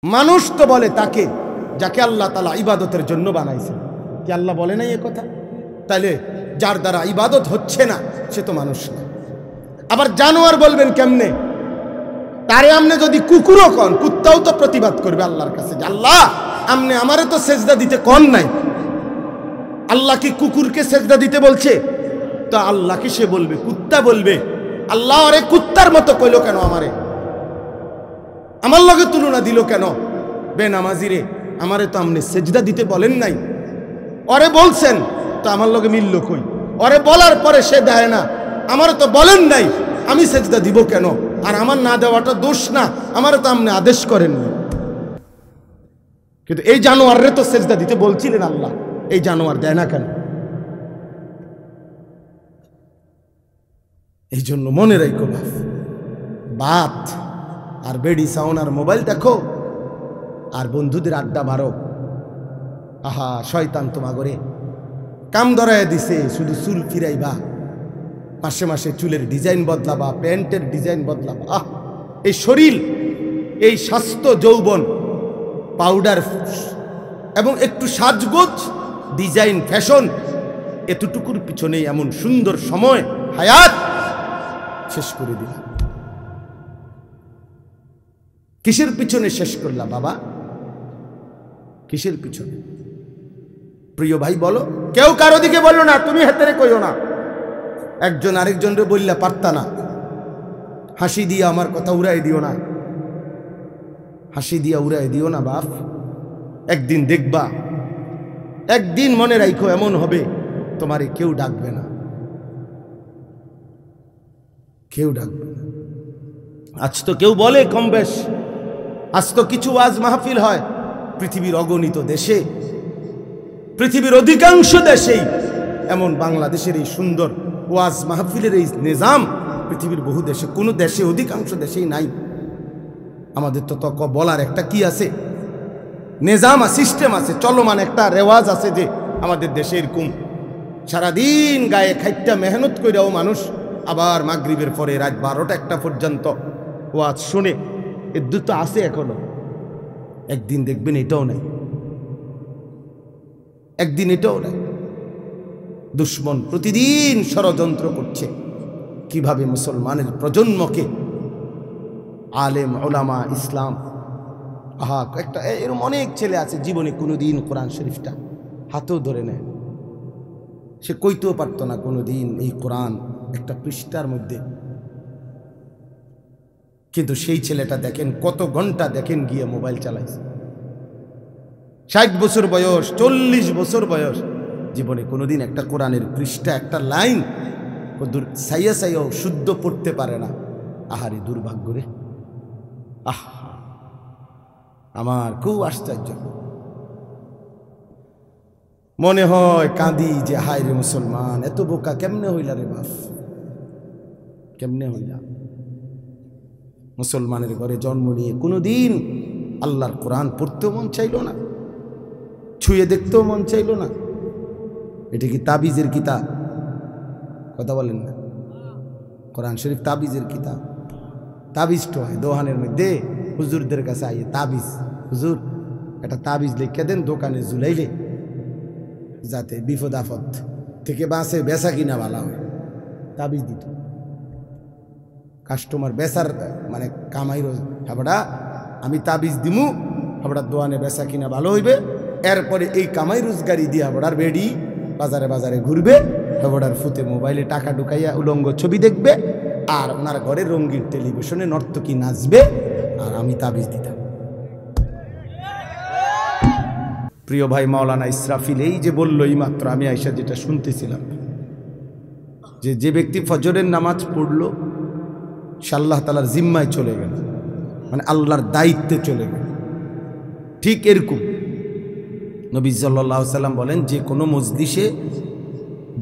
মানুষ তো বলে তাকে যাকে আল্লাহ তাআলা ইবাদতের জন্য বানাইছেন। কি আল্লাহ বলে নাই এ কথা? তাহলে যার দ্বারা ইবাদত হচ্ছে না সে তো মানুষ না। আবার জানোয়ার বলবেন কেমনে? তারে আমনে যদি কুকুরও কন, কুত্তাও তো প্রতিবাদ করবে আল্লাহর কাছে যে আল্লাহ আমনে আমারে তো সেজদা দিতে কন নাই। আল্লাহ কি কুকুরকে সেজদা দিতে বলছে? তো আল্লাহ কি সে বলবে? কুত্তা বলবে আল্লাহ আরে কুত্তার মতো কইলো কেন, আমারে আমার লগে তুলনা দিল কেন? বেনামাজি রে, আমারে তো আমনে সেজদা দিতে বলেন নাই, ওরে বলছেন তো আমার লগে মিলল কই? ওরে বলার পরে সে দেয় না, আমারে তো বলেন নাই, আমি সেজদা দিব কেন? আর আমার না দেওয়াটা দোষ না, আমারে তো আমনে আদেশ করেননি। কিন্তু এই জানোয়াররে তো সেজদা দিতে বলছিলেন আল্লাহ, এই জানোয়ার দেয় না কেন? এই জন্য মনে রাখো বাত আর বেডি সাউন্ড আর মোবাইল দেখো আর বন্ধুদের আড্ডা মারো, আহা শয়তান তোমাগরে কাম ধরায় দিছে। শুধু চুল ফিরাইবা, মাসে মাসে চুলের ডিজাইন বদলাবা, প্যান্টের ডিজাইন বদলাবা। আহ, এই শরীর, এই স্বাস্থ্য, যৌবন, পাউডার এবং একটু সাজগোজ, ডিজাইন, ফ্যাশন, এতটুকুর পিছনে এমন সুন্দর সময় হায়াত শেষ করে দিলাম। কিসের পিছনে শেষ করলা বাবা? কিসের পিছনে? প্রিয় ভাই বলো, কেউ কারো দিকে বললো না, তুমি হাতেরে কইও না। একজন আরেকজনরে বললা পারতা না, হাসি দিয়ে আমার কথা উড়াই দিও না, হাসি দিয়া উড়াই দিও না বাপ। একদিন দেখবা, একদিন মনে রাখো এমন হবে তোমারে কেউ ডাকবে না, কেউ ডাকবে না। আজ তো কেউ বলে কম বেশ, আজ তো কিছু ওয়াজ মাহফিল হয় পৃথিবীর অগণিত দেশে, পৃথিবীর অধিকাংশ দেশেই এমন বাংলাদেশের এই সুন্দর ওয়াজ মাহফিলের এই নিজাম পৃথিবীর বহু দেশে, কোনো দেশে, অধিকাংশ দেশেই নাই। আমাদের তো বলার একটা কি আছে, নিজাম সিস্টেম আছে, চলমান একটা রেওয়াজ আছে যে আমাদের দেশে এরকম সারাদিন গায়ে খাইটা মেহনত কইরাও মানুষ আবার মাগরিবের পরে রাত 12টা-1টা পর্যন্ত ওয়াজ শুনে। এর দুটো আছে এখনো। একদিন দেখবেন এটাও নাই, একদিন এটাও নাই। দুশ্মন প্রতিদিন ষড়যন্ত্র করছে কিভাবে মুসলমানের প্রজন্মকে, আলেম ওলামা ইসলাম, আহা একটা এরকম অনেক ছেলে আছে জীবনে কোনোদিন কোরআন শরীফটা হাতেও ধরে নেয়, সে কইতেও পারতো না কোনোদিন এই কোরআন একটা পৃষ্ঠার মধ্যে। কিন্তু সেই ছেলেটা দেখেন কত ঘন্টা দেখেন গিয়ে মোবাইল চালাইছে, 60 বছর বয়স, 40 বছর বয়স, জীবনে কোনোদিন একটা কোরআনের পৃষ্ঠা, একটা লাইন সাইয়া সাইয়াও শুদ্ধ পড়তে পারে না। আহারে দুর্ভাগ্য রে, আহ আমার খুব আশ্চর্য মনে হয়, কাঁদি যে হায় রে মুসলমান, এত বোকা কেমনে হইলা রে বাপ, কেমনে হইলা? মুসলমানের ঘরে জন্ম নিয়ে কোনোদিন আল্লাহর কোরআন পড়তেও মন চাইল না, ছুঁয়ে দেখতেও মন চাইল না। এটা কি তাবিজের কিতাব? কথা বলেন না, কোরআন শরীফ তাবিজের কিতাব। তাবিজ তো হয় দোহানের মধ্যে, হুজুরদের কাছে আইয়ে তাবিজ, হুজুর একটা তাবিজ লিখে দেন দোকানে ঝুলাইলে যাতে বিপদ আপদ থেকে বাঁচে, বেচা কিনা ভালো হয়, তাবিজ দিত। কাস্টমার বেচার মানে কামাই রোজ, হাবড়া আমি তাবিজ দিমু, হাবড়ার দোয়ানে বেচা কিনা ভালো হইবে, এরপরে এই কামাই রোজগারি দিয়ে হাবড়ার বেডি বাজারে বাজারে ঘুরবে, হাবড়ার ফুতে মোবাইলে টাকা ঢুকাইয়া উলঙ্গ ছবি দেখবে, আর ওনার ঘরে রঙিন টেলিভিশনে নর্তকী নাচবে, আর আমি তাবিজ দিতাম। প্রিয় ভাই মাওলানা ইসরাফিল এই যে বলল এই মাত্র, আমি আইসা যেটা শুনতেছিলাম, যে ব্যক্তি ফজরের নামাজ পড়ল সে আল্লাহ তাআলার জিম্মায় চলে গেল, মানে আল্লাহর দায়িত্বে চলে গেল। ঠিক এরকম নবী সাল্লাল্লাহু আলাইহি সাল্লাম বলেন, যে কোনো মজলিসে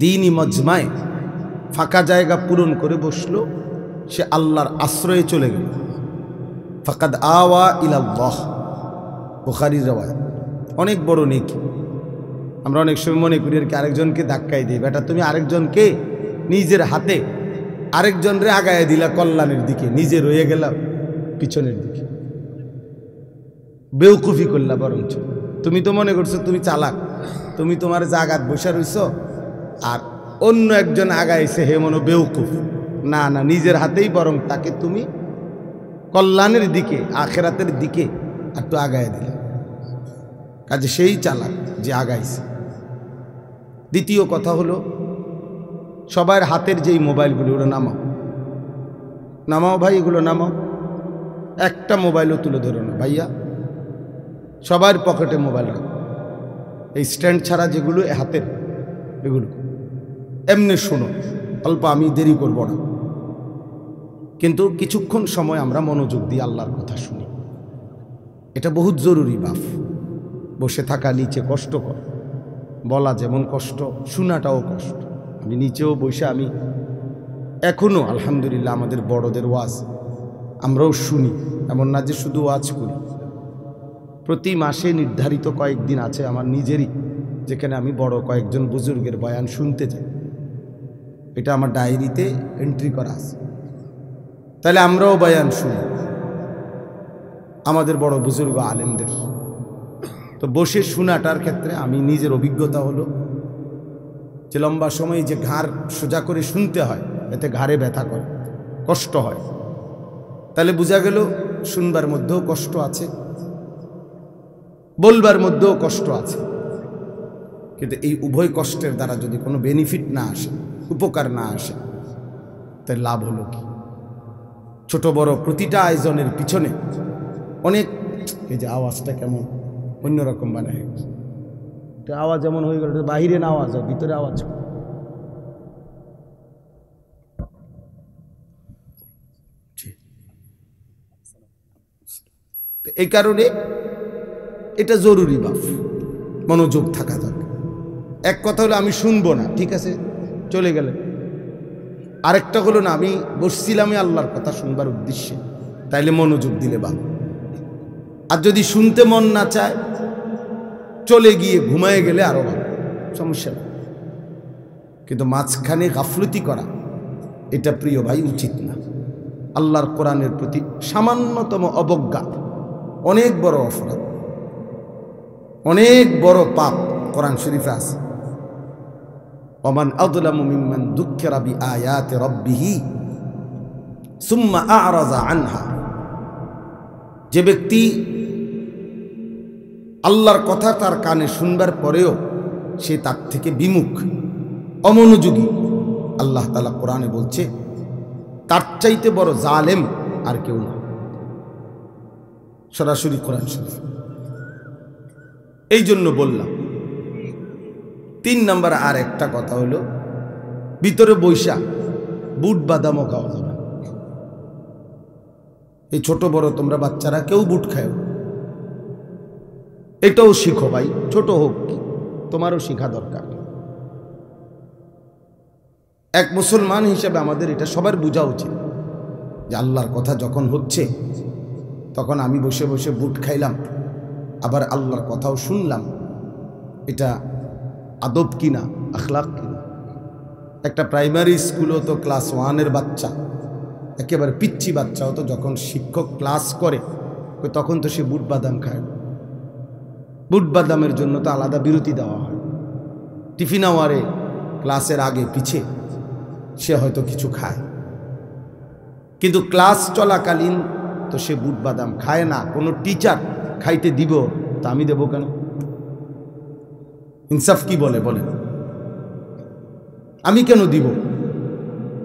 দ্বীনি মজমায় ফাঁকা জায়গা পূরণ করে বসলো সে আল্লাহর আশ্রয়ে চলে গেল। ফাকাদ আওয়া ইলাল্লাহ, বুখারীর রাওয়ায়াত। অনেক বড় নেকি। আমরা অনেক সময় মনে করি আর কি আরেকজনকে ধাক্কাই দিই, বেটা তুমি আরেকজনকে নিজের হাতে আরেকজনরে আগায় দিলা কল্যাণের দিকে, নিজে রয়ে গেলাম পিছনের দিকে। বেউকুফি করলা বরঞ্চ। তুমি তো মনে করছো তুমি চালাক, তুমি তোমার জাগাত বসে রইছ, আর অন্য একজন আগাইছে হে মনো বেউকুফ। না না, নিজের হাতেই বরং তাকে তুমি কল্যাণের দিকে, আখেরাতের দিকে একটু আগায় দিলে। কাজে সেই চালাক যে আগাইছে। দ্বিতীয় কথা হলো, সবার হাতের যেই মোবাইলগুলো ওগুলো নামাও, নামাও ভাই, এগুলো নামাও। একটা মোবাইলও তুলে ধরো না ভাইয়া, সবার পকেটে মোবাইল রাখো। এই স্ট্যান্ড ছাড়া যেগুলো হাতের, এগুলো এমনি শোনো, অল্প, আমি দেরি করব না, কিন্তু কিছুক্ষণ সময় আমরা মনোযোগ দিয়ে আল্লাহর কথা শুনি। এটা বহুত জরুরি বাপ। বসে থাকা নিচে কষ্টকর, বলা যেমন কষ্ট, শোনাটাও কষ্ট। আমি নিচেও বসে, আমি এখনও আলহামদুলিল্লাহ আমাদের বড়দের ওয়াজ আমরাও শুনি, এমন না যে শুধু ওয়াজ করি। প্রতি মাসে নির্ধারিত কয়েকদিন আছে আমার নিজেরই, যেখানে আমি বড় কয়েকজন বুজুর্গের বয়ান শুনতে যাই। এটা আমার ডায়েরিতে এন্ট্রি করা আছে। তাহলে আমরাও বয়ান শুনি আমাদের বড় বুজুর্গ আলেমদের। তো বসে শোনাটার ক্ষেত্রে আমি নিজের অভিজ্ঞতা হলো যে লম্বা সময় যে ঘাড় সোজা করে শুনতে হয়, এতে ঘাড়ে ব্যথা করে, কষ্ট হয়। তাহলে বোঝা গেল শুনবার মধ্যেও কষ্ট আছে, বলবার মধ্যেও কষ্ট আছে। কিন্তু এই উভয় কষ্টের দ্বারা যদি কোনো বেনিফিট না আসে, উপকার না আসে, তাই লাভ হলো কি? ছোট বড় প্রতিটা আয়োজনের পিছনে অনেক, এই যে আওয়াজটা কেমন অন্যরকম বানায়, আওয়াজ এমন হয়ে গেল, বাহিরে না আওয়াজ হয়, ভিতরে আওয়াজ। এই কারণে এটা জরুরি বাপ, মনোযোগ থাকা দরকার। এক কথা হলো আমি শুনবো না, ঠিক আছে, চলে গেলেন। আরেকটা হলো না, আমি বসছিলামই আল্লাহর কথা শুনবার উদ্দেশ্যে, তাইলে মনোযোগ দিলে ভালো। আর যদি শুনতে মন না চায়, চলে গিয়ে ঘুমায় গেলে আরো ভালো, সমস্যা নেই। কিন্তু মাঝখানে গাফলতি করা, এটা প্রিয় ভাই উচিত না। আল্লাহর কোরআনের প্রতি সামান্যতম অবজ্ঞা অনেক বড় অপরাধ, অনেক বড় পাপ। কোরআন শরীফে আছে, ওমান আযলামু মিম্মান যুক্কিরা বিআয়াতি রাব্বিহি সুম্মা আ'রাযা আনহা। যে ব্যক্তি আল্লাহর কথা তার কানে শুনবার পরেও সে তার থেকে বিমুখ, অমনোযোগী, আল্লাহ তাআলা কোরআনে বলছে তার চাইতে বড় জালেম আর কেউ না। সরাসরি কোরআন শরীফ। এই জন্য বললাম। 3 নম্বর আর একটা কথা হলো, ভিতরে বৈশা বুট বাদামও খাওয়া যাবে। এই ছোট বড় তোমরা বাচ্চারা কেউ বুট খাও, এটাও শিখো ভাই, ছোট হোক কি, তোমারও শিখা দরকার। এক মুসলমান হিসেবে আমাদের এটা সবার বোঝা উচিত যে আল্লাহর কথা যখন হচ্ছে, তখন আমি বসে বসে বুট খাইলাম, আবার আল্লাহর কথাও শুনলাম, এটা আদব কিনা, আখলাক কিনা। একটা প্রাইমারি স্কুলও তো ক্লাস 1-এর বাচ্চা, একেবারে পিচ্ছি বাচ্চাও তো যখন শিক্ষক ক্লাস করে তখন তো সে বুট বাদাম খায়। বুট বাদামের জন্য তো আলাদা বিরতি দেওয়া হয়। টিফিন আওয়ারে ক্লাসের আগে পিছে সে হয়তো কিছু খায়, কিন্তু ক্লাস চলাকালীন তো সে বুট বাদাম খায় না। কোনো টিচার খাইতে দিব, তা আমি দেবো কেন? ইনসাফ কি বলে বলেন? আমি কেন দিব?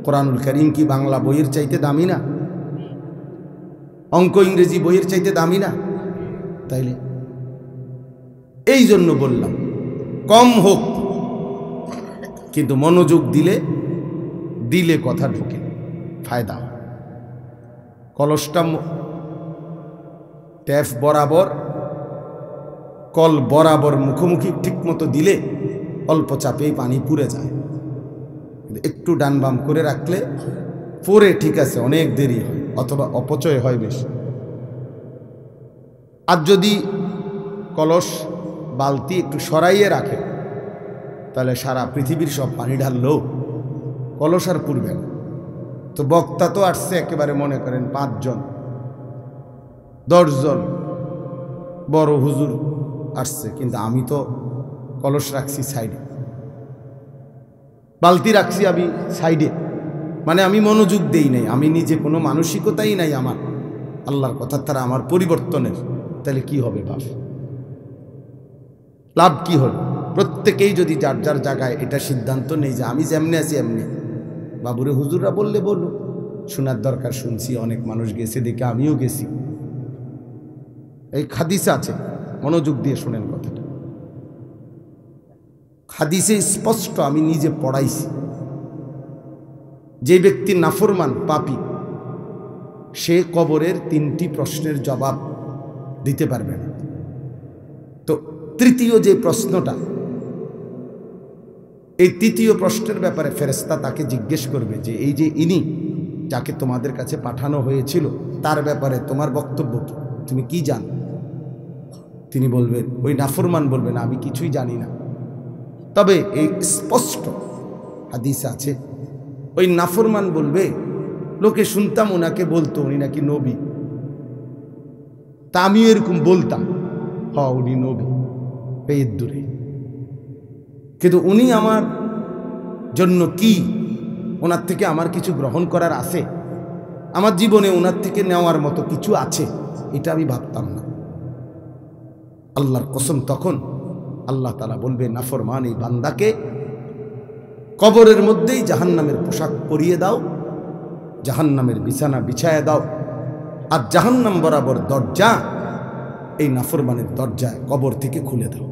কোরআনুল কারীম কি বাংলা বইয়ের চাইতে দামি না? অঙ্ক ইংরেজি বইয়ের চাইতে দামি না? তাইলে এই জন্য বললাম কম হোক, কিন্তু মনোযোগ দিলে দিলে কথা ঢোকে, ফায়দা হয়। কলসটা ট্যাপ বরাবর, কল বরাবর মুখোমুখি ঠিক মতো দিলে অল্প চাপেই পানি পুড়ে যায়। একটু ডান বাম করে রাখলে পরে ঠিক আছে, অনেক দেরি হয় অথবা অপচয় হয় বেশি। আর যদি কলস বালতি একটু সরাইয়ে রাখে, তাহলে সারা পৃথিবীর সব পানি ঢাললেও কলস আর পুড়বে না। তো বক্তা তো আসছে একেবারে মনে করেন 5 জন 10 জন, বড় হুজুর আসছে, কিন্তু আমি তো কলস রাখছি সাইডে, বালতি রাখছি আমি সাইডে, মানে আমি মনোযোগ দেই নাই, আমি নিজে কোনো মানসিকতাই নাই আমার আল্লাহর কথা তারা আমার পরিবর্তনের। তাহলে কি হবে বাপ? লাভ কি হল? প্রত্যেকেই যদি যার যার জায়গায় এটা সিদ্ধান্ত নেই যে আমি যেমনি আছি এমনি, বাবুরে হুজুররা বললে বললো, শোনার দরকার শুনছি, অনেক মানুষ গেছে দেখে আমিও গেছি। এই হাদিসে আছে, মনোযোগ দিয়ে শোনেন কথাটা। হাদিসে স্পষ্ট, আমি নিজে পড়াইছি, যে ব্যক্তি নাফরমান পাপী সে কবরের 3টি প্রশ্নের জবাব দিতে পারবে না। তো তৃতীয় যে প্রশ্নটা, এই তৃতীয় প্রশ্নের ব্যাপারে ফেরেশতা তাকে জিজ্ঞেস করবে যে এই যে ইনি যাকে তোমাদের কাছে পাঠানো হয়েছিল তার ব্যাপারে তোমার বক্তব্য কি, তুমি কি জানো? তিনি বলবেন, ওই নাফরমান বলবেন আমি কিছুই জানি না। তবে এই স্পষ্ট হাদিস আছে, ওই নাফরমান বলবে, লোকে শুনতাম ওনাকে বলতো উনি নাকি নবী, তা আমিও এরকম বলতাম, উনি নবী পেয়ের দূরে, কিন্তু উনি আমার জন্য কি, ওনার থেকে আমার কিছু গ্রহণ করার আছে, আমার জীবনে ওনার থেকে নেওয়ার মতো কিছু আছে, এটা আমি ভাবতাম না। আল্লাহর কসম, তখন আল্লাহ তাআলা বলবে নাফরমান এই বান্দাকে কবরের মধ্যেই জাহান্নামের পোশাক পরিয়ে দাও, জাহান্নামের বিছানা বিছায়া দাও, আর জাহান্নাম বরাবর দরজা এই নাফরমানের দরজায় কবর থেকে খুলে দাও।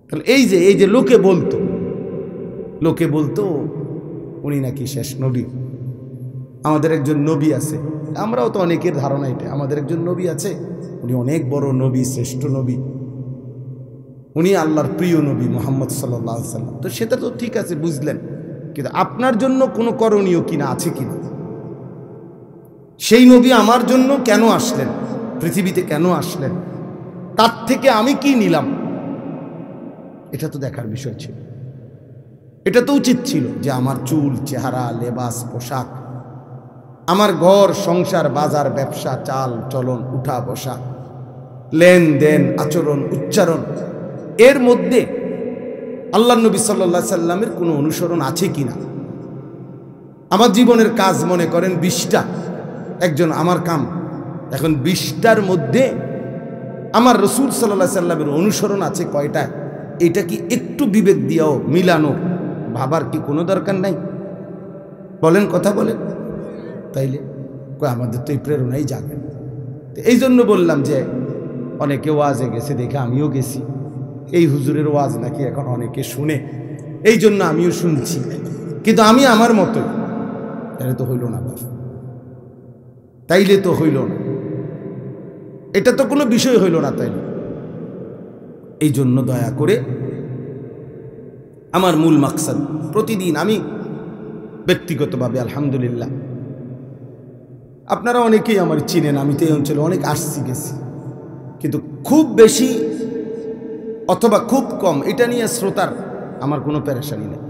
তাহলে এই যে লোকে বলতো উনি নাকি শেষ নবী, আমাদের একজন নবী আছে, আমরাও তো অনেকের ধারণা এটা, আমাদের একজন নবী আছে, উনি অনেক বড় নবী, শ্রেষ্ঠ নবী, উনি আল্লাহর প্রিয় নবী মুহাম্মদ সাল্লাল্লাহু আলাইহি সাল্লাম। তো সেটা তো ঠিক আছে, বুঝলেন, কিন্তু আপনার জন্য কোনো করণীয় কিনা আছে কিনা, সেই নবী আমার জন্য কেন আসলেন, পৃথিবীতে কেন আসলেন, তার থেকে আমি কি নিলাম, এটা তো দেখার বিষয় ছিল। এটা তো উচিত ছিল যে আমার চুল, চেহারা, লেবাস, পোশাক, আমার ঘর সংসার, বাজার, ব্যবসা, চাল চলন, উঠা বসা, লেনদেন, আচরণ, উচ্চারণ, এর মধ্যে আল্লাহ নবী সাল্লাল্লাহু আলাইহি সাল্লামের কোনো অনুসরণ আছে কিনা। আমার জীবনের কাজ মনে করেন 20টা, একজন আমার কাম, এখন 20টার মধ্যে আমার রসুল সাল্লাল্লাহু আলাইহি সাল্লামের অনুসরণ আছে কয়টা, এটা কি একটু বিবেক দিয়েও মিলানো ভাবার কি কোনো দরকার নাই? বলেন, কথা বলেন। তাইলে আমাদের তো এই প্রেরণাই জাগে। এই জন্য বললাম যে অনেকে ওয়াজে গেছে দেখে আমিও গেছি, এই হুজুরের ওয়াজ নাকি এখন অনেকে শুনে, এই জন্য আমিও শুনছি, কিন্তু আমি আমার মতো, তাহলে তো হইল না বাবা, তাইলে তো হইল না, এটা তো কোনো বিষয় হইল না। তাইলে এই জন্য দয়া করে আমার মূল মাকসাদ, প্রতিদিন আমি ব্যক্তিগতভাবে আলহামদুলিল্লাহ, আপনারা অনেকেই আমার চিনেন, আমি তো এই অঞ্চলে অনেক আসছি গেছি, কিন্তু খুব বেশি অথবা খুব কম এটা নিয়ে শ্রোতার আমার কোনো পেরেশানি নেই।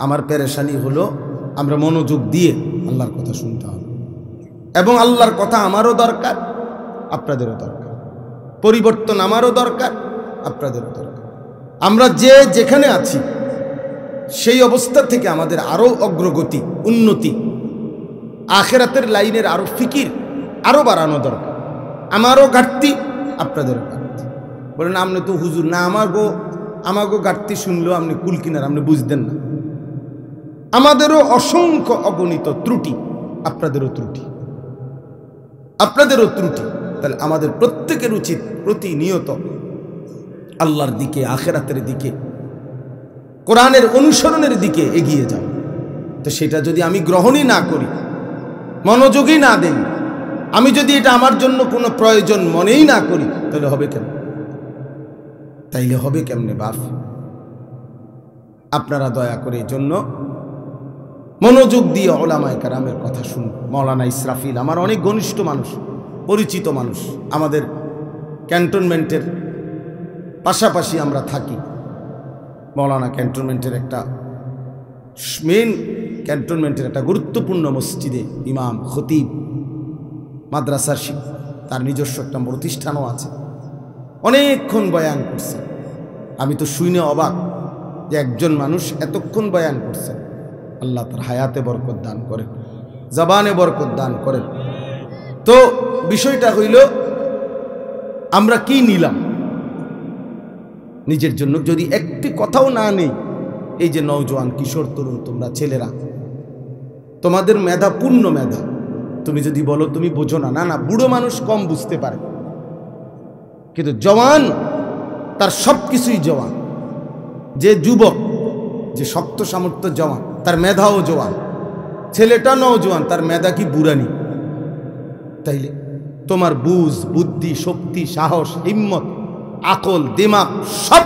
আমার পেরেশানি হলো আমরা মনোযোগ দিয়ে আল্লাহর কথা শুনতে হবে, এবং আল্লাহর কথা আমারও দরকার, আপনাদেরও দরকার, পরিবর্তন আমারও দরকার, আপনাদেরও দরকার। আমরা যে যেখানে আছি সেই অবস্থা থেকে আমাদের আরও অগ্রগতি, উন্নতি, আখিরাতের লাইনের আরও ফিকির আরও বাড়ানো দরকার। আমারও ঘাটতি, আপনাদেরও ঘাটতি। বলেন আপনি তো হুজুর না, আমাগো ঘাটতি শুনলেও আপনি কুল কিনার, আপনি বুঝতেন না। আমাদেরও অসংখ্য অগণিত ত্রুটি, আপনাদেরও ত্রুটি, আপনাদেরও ত্রুটি। তাহলে আমাদের প্রত্যেকের উচিত প্রতিনিয়ত আল্লাহর দিকে, আখিরাতের দিকে, কোরআনের অনুসরণের দিকে এগিয়ে যাও। তো সেটা যদি আমি গ্রহণই না করি, মনোযোগই না দেই, আমি যদি এটা আমার জন্য কোনো প্রয়োজন মনেই না করি, তাহলে হবে কেন? তাইলে হবে কেমনে বাপ? আপনারা দয়া করে এই জন্য মনোযোগ দিয়ে ওলামায়ে কেরামের কথা শুনুন। মাওলানা ইসরাফিল আমার অনেক ঘনিষ্ঠ মানুষ, পরিচিত মানুষ, আমাদের ক্যান্টনমেন্টের পাশাপাশি আমরা থাকি। মাওলানা ক্যান্টনমেন্টের একটা মেন ক্যান্টনমেন্টের একটা গুরুত্বপূর্ণ মসজিদে ইমাম, খতিব, মাদ্রাসার তার নিজস্ব একটা প্রতিষ্ঠানও আছে, অনেকক্ষণ বয়ান করছে। আমি তো শুনে অবাক যে একজন মানুষ এতক্ষণ বয়ান করছে। আল্লাহ তার হায়াতে বরকত দান করেন, জবানে বরকত দান করেন। তো বিষয়টা হইল আমরা কি নিলাম নিজের জন্য? যদি একটি কথাও না নেই, এই যে নওজোয়ান কিশোর তরুণ তোমরা ছেলেরা, তোমাদের মেধা পূর্ণ মেধা। তুমি যদি বলো তুমি বোঝো না, না না, বুড়ো মানুষ কম বুঝতে পারে, কিন্তু জওয়ান তার সব কিছুই জওয়ান। যে যুবক, যে শক্ত সামর্থ্য জওয়ান, তার মেধাও জওয়ান। ছেলেটা নওজোয়ান, তার মেধা কি বুড়ানি? তাইলে তোমার বুঝ, বুদ্ধি, শক্তি, সাহস, হিম্মত, আকল, দিমাগ সব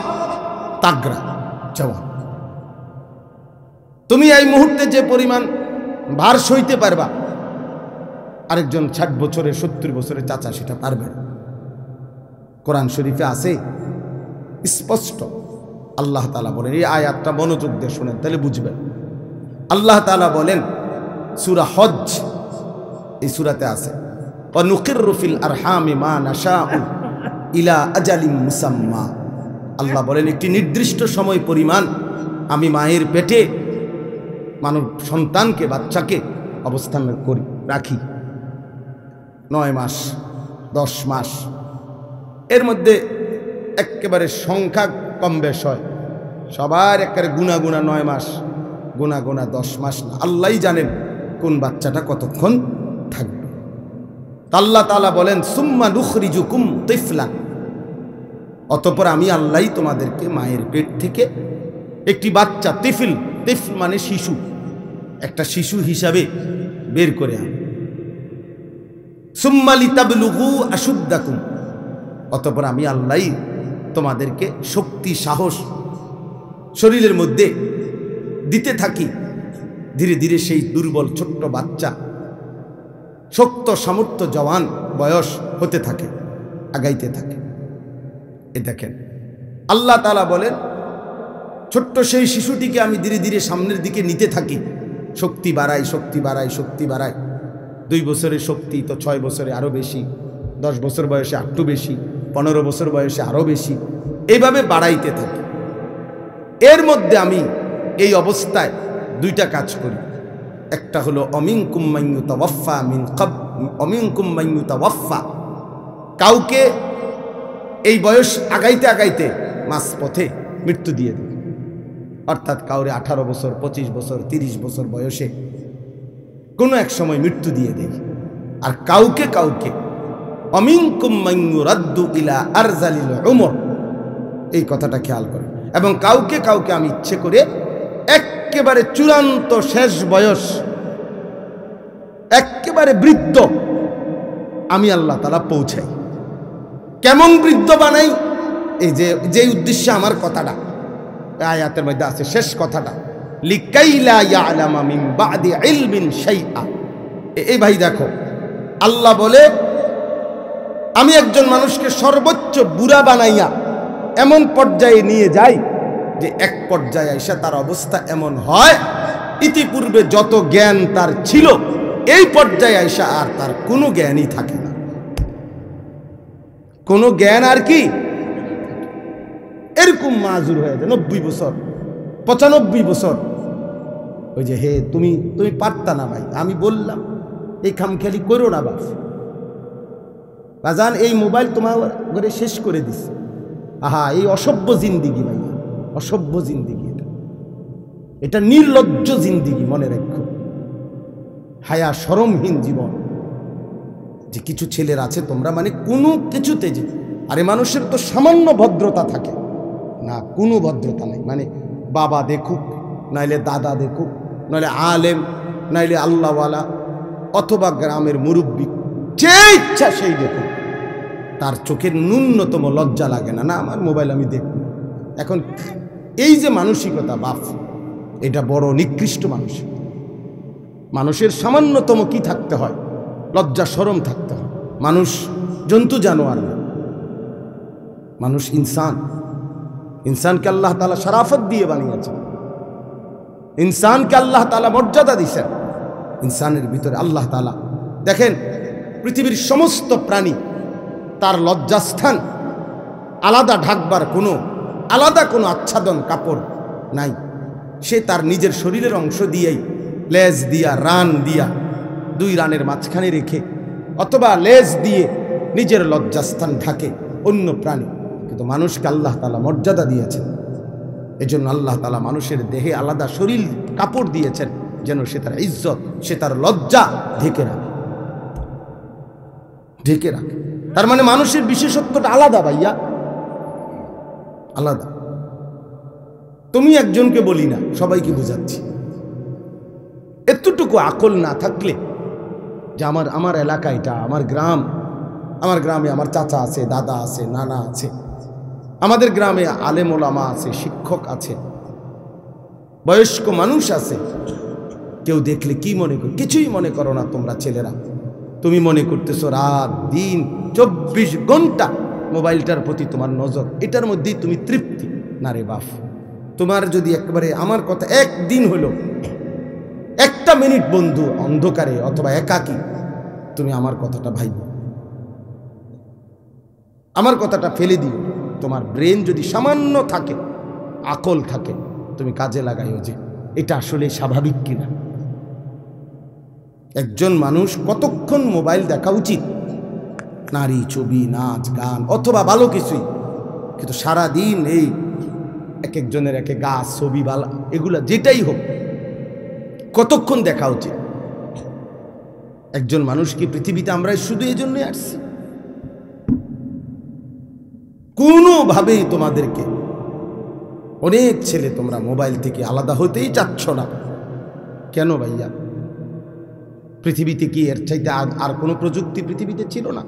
তাগড়া জওয়ান। তুমি এই মুহূর্তে যে পরিমাণ ভার সইতে পারবা, আরেকজন 60 বছরের 70 বছরের চাচা সেটা পারবে না। কোরআন শরীফে আছে স্পষ্ট, আল্লাহ তাআলা বলেন, এই আয়াতটা মনোযোগ দিয়ে শুনেন তাহলে বুঝবেন। আল্লাহ তাআলা বলেন সূরা হজ, এই সূরাতে আছে ওয়ানুকিররু ফিল আরহামি মা নাশাউ ইলা আজালিম মুসাম্মা। আল্লাহ বলেন একটি নির্দিষ্ট সময় পরিমাণ আমি মায়ের পেটে মানব সন্তানকে, বাচ্চাকে অবস্থান করি, রাখি। 9 মাস, 10 মাস, এর মধ্যে একেবারে সংখ্যা কম বেশ হয়। সবার একেবারে গুনা গুনা 9 মাস, গুনা গুনা 10 মাস না। আল্লাহই জানেন কোন বাচ্চাটা কতক্ষণ থাকবে। আল্লাহ তাআলা বলেন সুম্মা নুখরিজুকুম তিফলান, অতঃপর আমি আল্লাহই তোমাদেরকে মায়ের পেট থেকে একটি বাচ্চা, তিফল, তিফল মানে শিশু, একটা শিশু হিসাবে বের করে আনি। সুম্মা লিতাবলুগু আশুদ্দাকুম, অতঃপর আমি আল্লাহই তোমাদেরকে শক্তি, সাহস শরীরের মধ্যে দিতে থাকি। ধীরে ধীরে সেই দুর্বল ছোট্ট বাচ্চা শক্ত সামর্থ্য জওয়ান বয়স হতে থাকে, আগাইতে থাকে। এ দেখেন আল্লাহ তাআলা বলেন ছোট্ট সেই শিশুটিকে আমি ধীরে ধীরে সামনের দিকে নিতে থাকি, শক্তি বাড়াই, শক্তি বাড়াই, শক্তি বাড়াই। 2 বছরের শক্তি তো 6 বছরে আরও বেশি, 10 বছর বয়সে একটু বেশি, 15 বছর বয়সে আরও বেশি, এইভাবে বাড়াইতে থাকি। এর মধ্যে আমি এই অবস্থায় 2টা কাজ করি। একটা হলো অমিনকুম মান ইউতাওয়াফা মিন ক্বাব, অমিনকুম মান ইউতাওয়াফা, কাউকে এই বয়স আগাইতে আগাইতে মাঝপথে মৃত্যু দিয়ে দেয়। অর্থাৎ কাউরে 18 বছর, 25 বছর, 30 বছর বয়সে কোনো এক সময় মৃত্যু দিয়ে দেয়। আর কাউকে কাউকে অমিনকুম মান ইউরাদ্দু ইলা আরজালিল উমর, এই কথাটা খেয়াল করে। এবং কাউকে কাউকে আমি ইচ্ছে করে একেবারে চূড়ান্ত শেষ বয়স, একেবারে বৃদ্ধ আমি আল্লাহ তাআলা পৌঁছাই। কেমন বৃদ্ধ বানাই? এই যে উদ্দেশ্যে আমার কথাটা আয়াতের মধ্যে আছে, শেষ কথাটা, লিকাইলা ইয়ালামা মিন বাদি ইলমিন শাইআ। এই ভাই দেখো, আল্লাহ বলে আমি একজন মানুষকে সর্বোচ্চ বুড়া বানাইয়া এমন পর্যায়ে নিয়ে যাই যে এক পর্যায়ে এসে তার অবস্থা এমন হয় ইতিপূর্বে যত জ্ঞান তার ছিল এই পর্যায়ে এসে আর তার কোনো জ্ঞানই থাকে না, কোনো জ্ঞান আর কি, এরকম মাজুর হয়ে যায়। 90 বছর, 95 বছর। ওই যে হে তুমি পারতা না ভাই, আমি বললাম এই খামখেয়ালি করো না বাপ, বাজান এই মোবাইল তোমার ঘরে শেষ করে দিচ্ছে। আহা, এই অসভ্য জিন্দিগি ভাইয়া, অসভ্য জিন্দিগি, এটা নির্লজ্জ জিন্দিগি। মনে রাখো, হায়া শরমহীন জীবন। যে কিছু ছেলের আছে তোমরা মানে কোনো কিছুতে যে, আরে মানুষের তো সামান্য ভদ্রতা থাকে না, কোনো ভদ্রতা নাই। মানে বাবা দেখুক, নাইলে দাদা দেখুক, নাইলে আলেম, নাইলে আল্লাহওয়ালা, অথবা গ্রামের মুরব্বী, যে ইচ্ছা সেই দেখুক, তার চোখের ন্যূনতম লজ্জা লাগে না, না আমার মোবাইল আমি দেখব। এখন এই যে মানসিকতা বাপ, এটা বড় নিকৃষ্ট মানসিকতা। মানুষের সামান্যতম কি থাকতে হয়? লজ্জা শরম থাকতে হয়। মানুষ জন্তু জানোয়ার না, মানুষ ইনসান। ইনসানকে আল্লাহ তাআলা শরাফত দিয়ে বানিয়েছেন, ইনসানকে আল্লাহ তাআলা মর্যাদা দিয়েছেন। ইনসানের ভিতরে আল্লাহ তাআলা দেখেন পৃথিবীর সমস্ত প্রাণী তার লজ্জাস্থান আলাদা ঢাকবার আলাদা কোনো আচ্ছাদন কাপড় নাই। সে তার নিজের শরীরের অংশ দিয়েই লেজ দিয়া রান দিয়া 2 রানের মাঝখানে রেখে অথবা লেজ দিয়ে নিজের লজ্জাস্থান ঢাকে অন্য প্রাণী। কিন্তু মানুষকে আল্লাহ তাআলা মর্যাদা দিয়েছেন, এজন্য আল্লাহ তাআলা মানুষের দেহে আলাদা শরীর কাপড় দিয়েছেন যেন সে তার ইজ্জত, সে তার লজ্জা ঢেকে রাখে। তার মানে মানুষের বিশেষত্বটা আলাদা ভাইয়া, আলাদা। তুমি একজনকে বলি না, সবাইকে বোঝাচ্ছি। এতটুকু আকল না থাকলে যে আমার এলাকা এটা, আমার গ্রামে আমার চাচা আছে, দাদা আছে, নানা আছে, আমাদের গ্রামে আলেম ওলামা আছে, শিক্ষক আছে, বয়স্ক মানুষ আছে, কেউ দেখলে কি মনে করো? কিছুই মনে করো না তোমরা ছেলেরা। তুমি মনে করতেছো রাত দিন 24 ঘন্টা মোবাইলটার প্রতি তোমার নজর, এটার মধ্যেই তুমি তৃপ্তি। না রে বাপ, তোমার যদি একবারে আমার কথা একদিন হলো 1 মিনিট বন্ধু অন্ধকারে অথবা একাকী, তুমি আমার কথাটা ভাইবো, আমার কথাটা ফেলে দিও। তোমার ব্রেন যদি সামান্য থাকে, আকল থাকে, তুমি কাজে লাগাইও যে এটা আসলে স্বাভাবিক কিনা। একজন মানুষ কতক্ষণ মোবাইল দেখা উচিত? নারী, ছবি, নাচ, গান অথবা ভালো কিছুই, কিন্তু সারাদিন এই একজনের এক গাছ, ছবি, বালা, এগুলা যেটাই হোক কতক্ষণ দেখা উচিত? একজন মানুষ কি পৃথিবীতে আমরা শুধু এই জন্যই আসছি? কোনোভাবেই তোমাদেরকে, অনেক ছেলে তোমরা মোবাইল থেকে আলাদা হতেই চাচ্ছ না কেন ভাইয়া? পৃথিবীতে কি এর চাইতে আর কোনো প্রযুক্তি পৃথিবীতে ছিল না?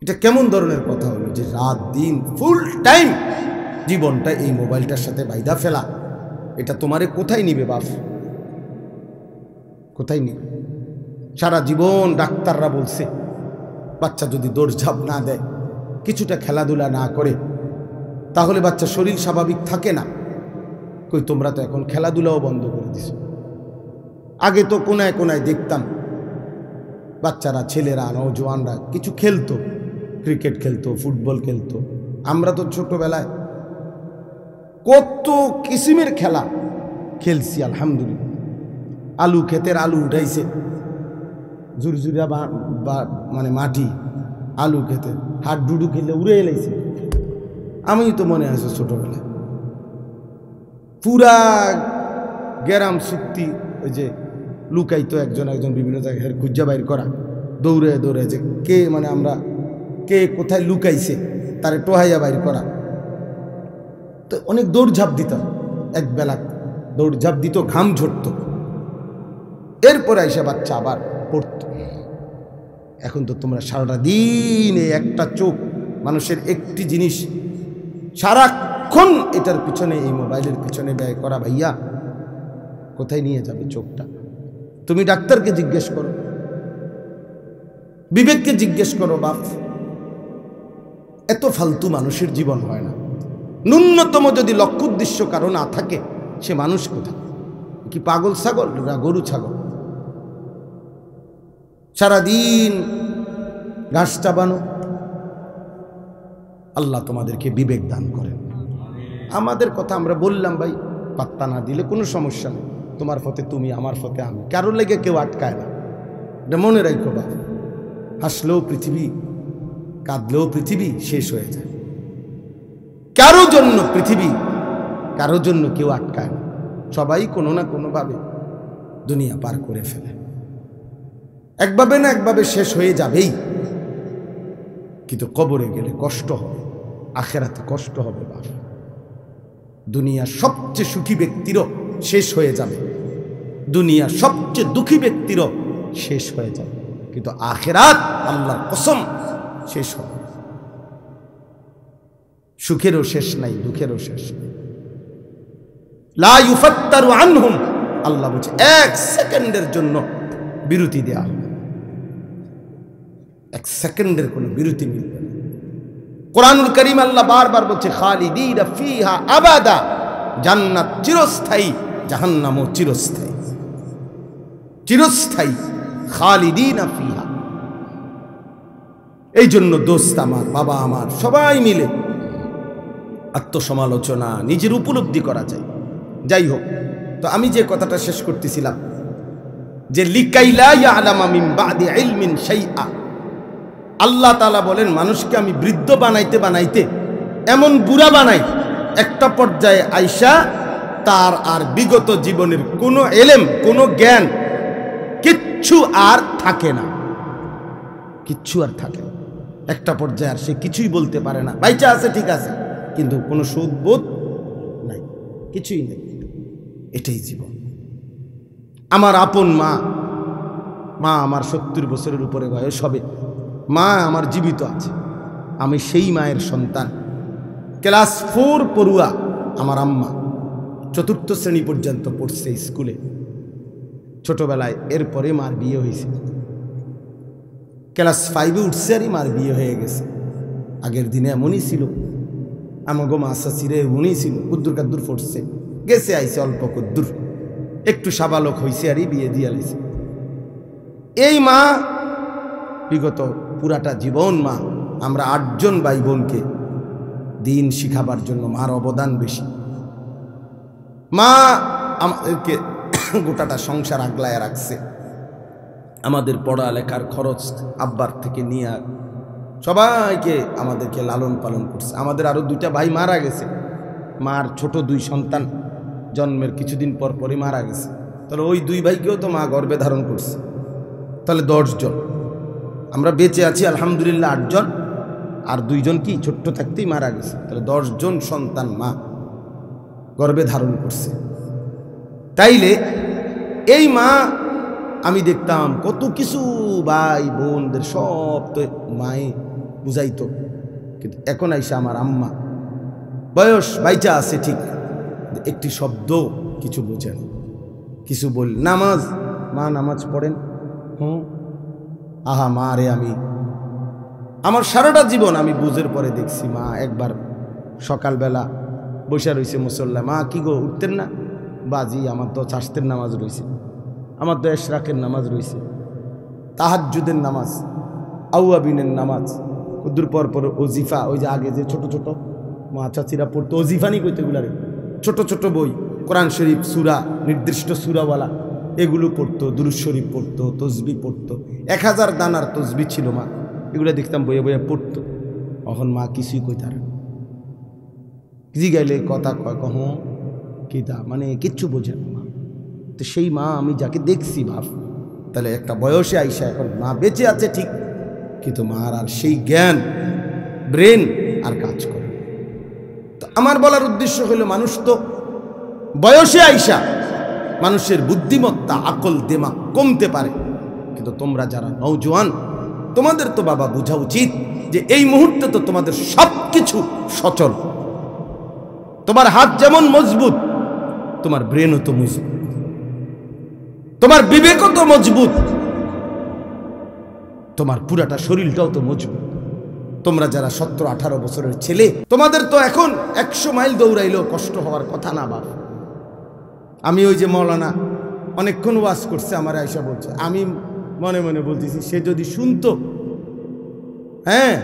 এটা কেমন ধরনের কথা হলো যে রাত দিন ফুল টাইম জীবনটা এই মোবাইলটার সাথে বাইদা ফেলা? এটা তোমারে কোথায় নিবে বাপ? কোথায় নিবে? সারা জীবন ডাক্তাররা বলছে বাচ্চা যদি দৌড়ঝাঁপ না দেয়, কিছুটা খেলাধুলা না করে, তাহলে বাচ্চা শরীর স্বাভাবিক থাকে না। কই, তোমরা তো এখন খেলাধুলাও বন্ধ করে দিছো। আগে তো কোনায় কোনায় দেখতাম বাচ্চারা, ছেলেরা, নওজোয়ানরা কিছু খেলতো, ক্রিকেট খেলতো, ফুটবল খেলতো। আমরা তো ছোটবেলায় কত কিসিমের খেলা খেলছি আলহামদুলিল্লাহ। আলু ক্ষেতের আলু উঠাইছে, জুরজুরা মানে মাটি, আলু ক্ষেতের হাড্ডুডু খেলে উড়ে এলাইছে। আমি তো মনে আছে ছোটবেলায় পুরা গ্রাম সুক্তি, ওই যে লুকাইতো একজন বিভিন্ন জায়গায় খুঁজা বাইর করা, দৌড়ে দৌড়ে যে কে, মানে আমরা কে কোথায় লুকাইছে তারে টোহাইয়া বাইর করা। তো অনেক দৌড়ঝাঁপ দিতাম, একবেলা দৌড়ঝাঁপ দিত, ঘাম ঝরত, এরপরে এসে বাচ্চা আবার পড়তো। এখন তো তোমরা সারাটা দিন একটা চোখ, মানুষের একটি জিনিস সারাক্ষণ এটার পিছনে, এই মোবাইলের পিছনে ব্যয় করা, ভাইয়া কোথায় নিয়ে যাবে চোখটা? তুমি ডাক্তারকে জিজ্ঞেস করো, বিবেককে জিজ্ঞেস করো বাপ। এত ফালতু মানুষের জীবন হয় না। ন্যূনতম যদি লক্ষ্য উদ্দেশ্য কারো না থাকে, সে মানুষ কোথায়? কি পাগল ছাগল না গরু ছাগল? সারাদিন ঘাস চাবানো। আল্লাহ তোমাদেরকে বিবেক দান করেন। আমাদের কথা আমরা বললাম ভাই, পাত্তা না দিলে কোনো সমস্যা নেই। তোমার ফতে তুমি, আমার ফতে আমি, কারোর লেগে কেউ আটকায় না। এটা মনে রাখো বাপ। হাসলেও পৃথিবী, কাঁদলেও পৃথিবী শেষ হয়ে যায়। কারো জন্য পৃথিবী, কারো জন্য কেউ আটকায় না। সবাই কোনো না কোনোভাবে দুনিয়া পার করে ফেলে, একভাবে না একভাবে শেষ হয়ে যাবেই। কিন্তু কবরে গেলে কষ্ট হবে, আখেরাতে কষ্ট হবে বাপ। দুনিয়ার সবচেয়ে সুখী ব্যক্তিরও শেষ হয়ে যাবে, দুনিয়ার সবচেয়ে দুঃখী ব্যক্তিরও শেষ হয়ে যাবে, কিন্তু আখেরাত আল্লাহর কসম শেষ হবে। সুখেরও শেষ নাই, দুঃখেরও শেষ নাই। লা ইউফাত্তারু আনহুম, আল্লাহ বলছে 1 সেকেন্ডের জন্য বিরতি দেয়া হবে। 1 সেকেন্ডের কোনো বিরতি মিলবে না। কোরআনুল কারীম আল্লাহ বারবার বলছে খালিদিনা ফিহা আবাদা, জান্নাত চিরস্থায়ী, জাহান্নামও চিরস্থায়ী। চিরস্থায়ী, খালিদিনা ফিহা। এই জন্য দোস্ত আমার, বাবা আমার, সবাই মিলে আত্মসমালোচনা, নিজের উপলব্ধি করা যায়। যাই হোক, তো আমি যে কথাটা শেষ করতেছিলাম যে লিকাইলা ইয়ালামা মিন বাদি ইলমিন শাইআ, আল্লাহ তাআলা বলেন মানুষকে আমি বৃদ্ধ বানাইতে বানাইতে এমন বুড়া বানাই, একটা পর্যায়ে আইসা তার আর বিগত জীবনের কোনো এলেম, কোনো জ্ঞান কিচ্ছু আর থাকে না, কিচ্ছু আর থাকে না। একটা পর্যায়ে আর সে কিছুই বলতে পারে না। বাইচা আছে ঠিক আছে, কিন্তু কোনো সুদবোধ নাই, কিছুই নেই। এটাই জীবন। আমার আপন মা, মা আমার 70 বছরের উপরে বয়স হবে, মা আমার জীবিত আছে, আমি সেই মায়ের সন্তান। ক্লাস 4 পড়ুয়া আমার আম্মা, 4র্থ শ্রেণী পর্যন্ত পড়ছে স্কুলে ছোটবেলায়। এরপরে মার বিয়ে হয়েছে, ক্লাস 5-এ উঠছে আর মার বিয়ে হয়ে গেছে। আগের দিনে এমনই ছিল, আমাগো মা চাচিরে এমনই ছিল, কুদ্দুর কাদ্দুর পড়ছে, গেছে আইছে অল্প কুদ্দুর, একটু সাবালক হয়েছে আর বিয়ে দিয়ে আলাইছে। এই মা বিগত পুরাটা জীবন মা, আমরা 8 জন ভাই বোনকে দিন শিখাবার জন্য মার অবদান বেশি। মা আমাদেরকে গোটাটা সংসার আগলায় রাখছে, আমাদের পড়ালেখার খরচ আব্বার থেকে নিয়ে সবাইকে আমাদেরকে লালন পালন করছে। আমাদের আরও 2টা ভাই মারা গেছে, মার ছোট 2 সন্তান জন্মের কিছুদিন পর পরই মারা গেছে। তাহলে ওই 2 ভাইকেও তো মা গর্ভে ধারণ করছে, তাহলে 10 জন। আমরা বেঁচে আছি আলহামদুলিল্লাহ 8 জন, আর 2 জন কি ছোট্ট থাকতেই মারা গেছে। তাহলে 10 জন সন্তান মা গর্ভে ধারণ করছে। তাইলে এই মা, আমি দেখতাম কত কিছু ভাই বোনদের সব তো মায়ে বুঝাইতো, কিন্তু এখন আইসা আমার আম্মা বয়স বাইচা আছে ঠিক, একটি শব্দ কিছু বোঝেন, কিছু বল। নামাজ, মা নামাজ পড়েন? আহা মা রে, আমি আমার সারাটা জীবন আমি বুঝের পরে দেখছি মা একবার সকালবেলা বসে রয়েছে মুসল্লা, মা কি গো উঠতেন না? বাজি, আমার তো চাষতের নামাজ রয়েছে, আমার তো এশরাকের নামাজ রয়েছে, তাহাজ্জুদের নামাজ, আউয়াবিনের নামাজ, কুদ্দুর পর পর ওজিফা, ওই যে আগে যে ছোট ছোট মা চাচিরা পড়তো, ওজিফানি কইতে গুলারে ছোট ছোট বই, কোরআন শরীফ সূরা, নির্দিষ্ট সূরাওয়ালা, এগুলো পড়তো, দুরূদ শরীফ পড়তো, তসবিহ পড়তো। 1000 দানার তসবিহ ছিল মা, এগুলো দেখতাম বইয়ে বইয়ে পড়তো। এখন মা কিছুই কইতার, জি গাইলে কথা কয় কহ কিতা, মানে কিচ্ছু বোঝে না মা। তো সেই মা আমি যাকে দেখছি ভাব, তাহলে একটা বয়সে আইসা এখন মা বেঁচে আছে ঠিক, কিন্তু মার আর সেই জ্ঞান, ব্রেন আর কাজ করে। তো আমার বলার উদ্দেশ্য হলো, মানুষ তো বয়সে আইসা মানুষের বুদ্ধিমত্তা, আকল, দিমাগ কমতে পারে, কিন্তু তোমরা যারা নওজোয়ান, তোমাদের তো বাবা বোঝা উচিত যে এই মুহূর্তে তো তোমাদের সব কিছু সচল। তোমার হাত যেমন মজবুত, তোমার ব্রেনও তো মজবুত, তোমার বিবেকও তো মজবুত, তোমার পুরাটা শরীরটাও তো মজবুত। তোমরা যারা 17-18 বছরের ছেলে, তোমাদের তো এখন 100 মাইল দৌড়াইলেও কষ্ট হওয়ার কথা না বাবা। আমি ওই যে মৌলানা অনেকক্ষণ ওয়াজ করছে, আমার আয়সা বলছে, আমি মনে মনে বলতেছি সে যদি শুনতো। হ্যাঁ,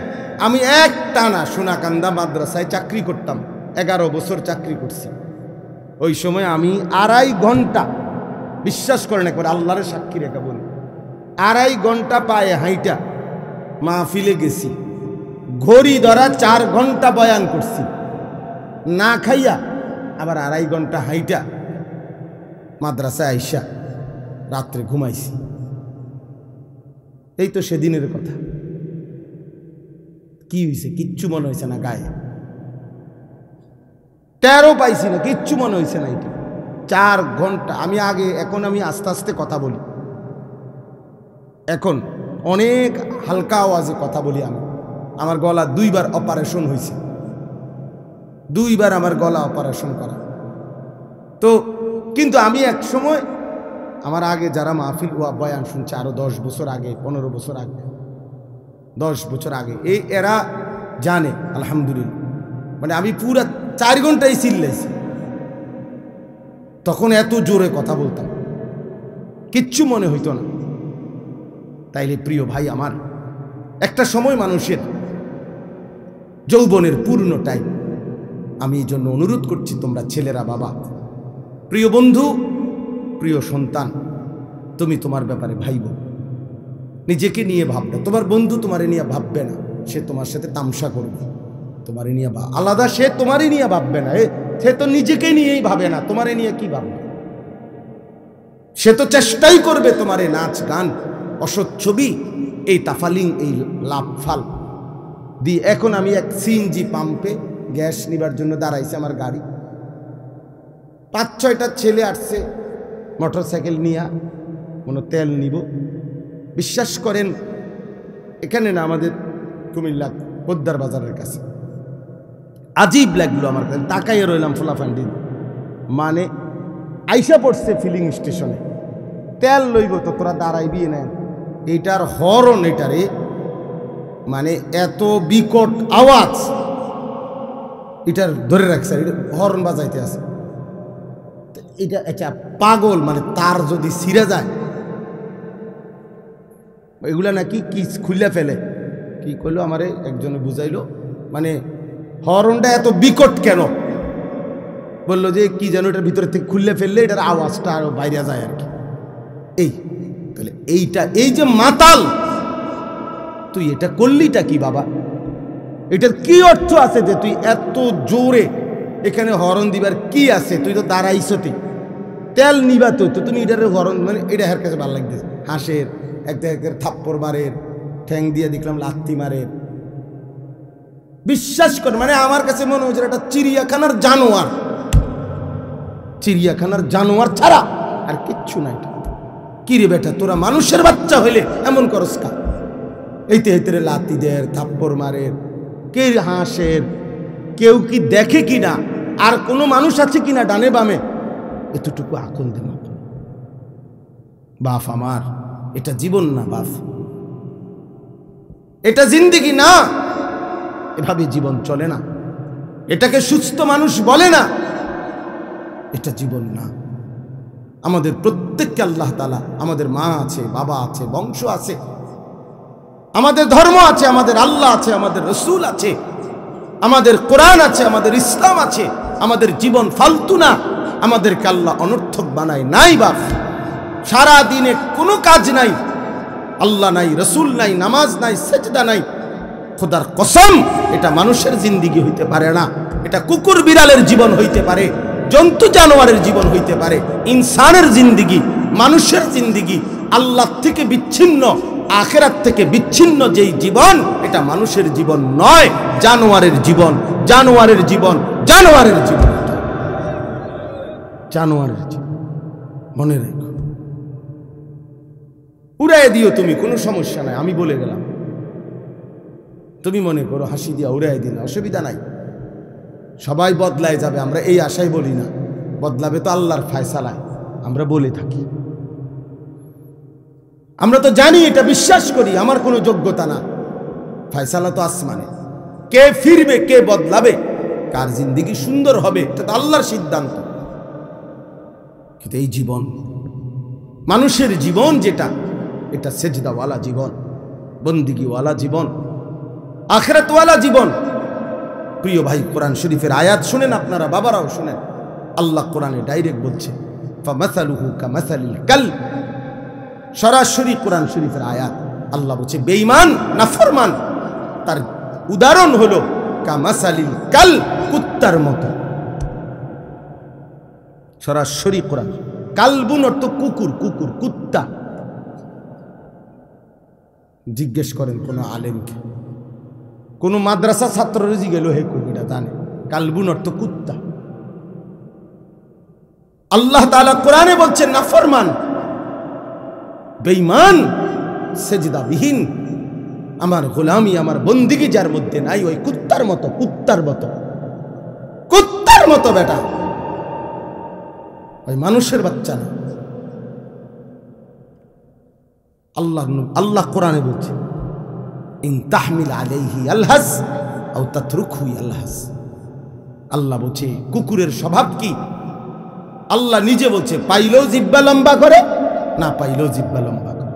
আমি এক টানা সোনাকান্দা মাদ্রাসায় চাকরি করতাম, 11 বছর চাকরি করছি। ওই সময় আমি 2.5 ঘন্টা, বিশ্বাস করেন একবার আল্লাহরে সাক্ষী রেখা বলি, 2.5 ঘন্টা পায়ে হাইটা মাহফিলে গেছি, ঘড়ি ধরা 4 ঘন্টা বয়ান করছি, না খাইয়া আবার 2.5 ঘন্টা হাইটা মাদ্রাসায় আইসা রাত্রে ঘুমাইছি। এই তো সেদিনের কথা। কি হয়েছে? কিচ্ছু মনে হয়েছে না, গায়ে 13 পাইছি না, কিচ্ছু মনে হয়েছে না। এটা 4 ঘন্টা আমি আগে, এখন আমি আস্তে আস্তে কথা বলি, এখন অনেক হালকা আওয়াজে কথা বলি। আমি, আমার গলা 2 বার অপারেশন হয়েছে, 2 বার আমার গলা অপারেশন করা। তো কিন্তু আমি এক সময়, আমার আগে যারা মাহফিল বয়ান শুনছে, আরো 10 বছর আগে, 15 বছর আগে, 10 বছর আগে, এই এরা জানে আলহামদুলিল্লাহ, মানে আমি পুরা 4 ঘন্টাই চিল্লাইছি। তখন এত জোরে কথা বলতাম, কিচ্ছু মনে হইতো না। তাইলে প্রিয় ভাই আমার, একটা সময় মানুষের যৌবনের পূর্ণ টাইম। আমি এই জন্য অনুরোধ করছি, তোমরা ছেলেরা, বাবা, প্রিয় বন্ধু, প্রিয় সন্তান, তুমি তোমার ব্যাপারে ভাইব, নিজেকে নিয়ে ভাববে। তোমার বন্ধু তোমারে নিয়ে ভাববে না, সে তোমার সাথে তামসা করবে। তোমারে নিয়ে আলাদা, সে তোমারই নিয়ে ভাববে না, সে তো নিজেকে নিয়েই ভাবে না, তোমারে নিয়ে কি ভাববে? সে তো চেষ্টাই করবে তোমারে নাচ গান, অসৎ ছবি, এই তাফালিং, এই লাফাল দিয়ে। এখন আমি এক সিএনজি পাম্পে গ্যাস নিবার জন্য দাঁড়াইছে আমার গাড়ি, 5-6টা ছেলে আসছে মোটর সাইকেল নিয়ে, কোনো তেল নিব। বিশ্বাস করেন, এখানে না, আমাদের কুমিল্লা পোদ্দার বাজারের কাছে। আজীব লাগলো আমার কাছে, তাকাইয়ে রইলাম ফোলাফান্ডি। মানে আইসা পড়ছে ফিলিং স্টেশনে, তেল লইব তো তোরা দাঁড়াইবি না। এইটার হরন, এটারে মানে এত বিকট আওয়াজ, এটার ধরে রাখছে, হরন বাজাইতে আছে। এটা একটা পাগল, মানে তার যদি ছিঁড়ে যায়, এগুলা নাকি কি খুলে ফেলে। কি করলো আমারে একজনে বুঝাইলো, মানে হরনটা এত বিকট কেন, বললো যে কি যেন এটার ভিতরে থেকে খুললে ফেললে এটার আওয়াজটা আরো বাইরে যায় আর কি। এই তাহলে এইটা, এই যে মাতাল, তুই এটা করলিটা কি বাবা? এটার কি অর্থ আছে যে তুই এত জোরে এখানে হরন দিবার কি আছে? তুই তো দাঁড়াইছ, তুই তেল নিবা, তুই তো তুমি এটার হরন, মানে এটা হের কাছে ভালো লাগতেছে। হাঁসের একটা থাপ্পড় মারের, ঠ্যাং দিয়ে দেখলাম লাত্তি মারের। বিশ্বাস কর, মানে আমার কাছে মনে হচ্ছে একটা চিড়িয়াখানার জানোয়ার, চিড়িয়াখানার জানোয়ার ছাড়া আর কিচ্ছু নাই। কি রে বেটা, তোরা মানুষের বাচ্চা হইলে এমন করস কা? এইতে এইতে লাত্তি দের, থাপ্পড় মারের, কে হাঁসের, কেউ কি দেখে কিনা, আর কোনো মানুষ আছে কিনা ডানে বামে, এতটুকু আকল দেন। বাপ আমার, এটা জীবন না বাপ, এটা জিন্দেগি না, এভাবে জীবন চলে না, এটাকে সুস্থ মানুষ বলে না, এটা জীবন না। আমাদের প্রত্যেককে আল্লাহ তাআলা, আমাদের মা আছে, বাবা আছে, বংশ আছে, আমাদের ধর্ম আছে, আমাদের আল্লাহ আছে, আমাদের রসুল আছে, আমাদের কোরআন আছে, আমাদের ইসলাম আছে। আমাদের জীবন ফালতু না, আমাদেরকে আল্লাহ অনর্থক বানায় নাই বাপ। সারা দিনে কোনো কাজ নাই, আল্লাহ নাই, রসুল নাই, নামাজ নাই, সেজদা নাই। খোদার কসম, এটা মানুষের জিন্দিগি হইতে পারে না। এটা কুকুর বিড়ালের জীবন হইতে পারে, জন্তু জানোয়ারের জীবন হইতে পারে। ইনসানের জিন্দিগি, মানুষের জিন্দিগি, আল্লাহ থেকে বিচ্ছিন্ন, আখিরাত থেকে বিচ্ছিন্ন যেই জীবন, এটা মানুষের জীবন নয়, জানোয়ারের জীবন, জানোয়ারের জীবন, জানোয়ারের জীবন, জানোয়ারের জীবন। মনে রেখো, উড়াই দিও তুমি, কোনো সমস্যা নাই, আমি বলে গেলাম। তুমি মনে করো হাসি দিয়া উড়াই দিলে অসুবিধা নাই, সবাই বদলায় যাবে, আমরা এই আশাই বলি না। বদলাবে তো আল্লাহর ফায়সালায়, আমরা বলে থাকি। আমরা তো জানি, এটা বিশ্বাস করি, আমার কোনো যোগ্যতা না, ফায়সালা তো আসমানে। কে ফিরবে, কে বদলাবে, কার জিন্দেগি সুন্দর হবে, এটা তো আল্লাহর সিদ্ধান্ত। কিন্তু এই জীবন, মানুষের জীবন যেটা, এটা সেজদাওয়ালা জীবন, বন্দিগিওয়ালা জীবন, আখিরাতওয়ালা জীবন। প্রিয় ভাই, কোরআন শরীফের আয়াত শুনেন, আপনারা বাবারাও শুনেন। আল্লাহ কোরআনে ডাইরেক্ট বলছে, ফামাসালুহু কামাসালিল কালব। সরাসরি কোরআন শরীফের আয়াত। আল্লাহ বলছে বেঈমান, নাফরমান, তার উদাহরণ হলো কামাসালিল কালব, কুত্তার মতো। সরাসরি কোরআন। কালবুন অর্থ কুকুর, কুকুর, কুত্তা। জিজ্ঞেস করেন কোন আলেমকে, কোন মাদ্রাসা ছাত্ররা জিজ্ঞেস, হে কুকুরটা জানে কালবুন অর্থ কুত্তা। আল্লাহ তাআলা কোরআনে বলছেন নাফরমান, বেঈমান, সেজদাবিহীন, আমার গোলামি, আমার বন্দিগি যার মধ্যে নাই, ওই কুত্তার মতো, কুত্তার মতো, কুত্তার মতো বেটা, ওই মানুষের বাচ্চা না। আল্লাহ কোরআনে বলছে, ইন তাহমিল আলাইহি ইয়ালহাস আও তাতরুকহু ইয়ালহাস। আল্লাহ বলছে কুকুরের স্বভাব কি? আল্লাহ নিজে বলছে, পাইলেও জিহ্বা লম্বা করে, না পাইলেও জিহ্বা লম্বা করে।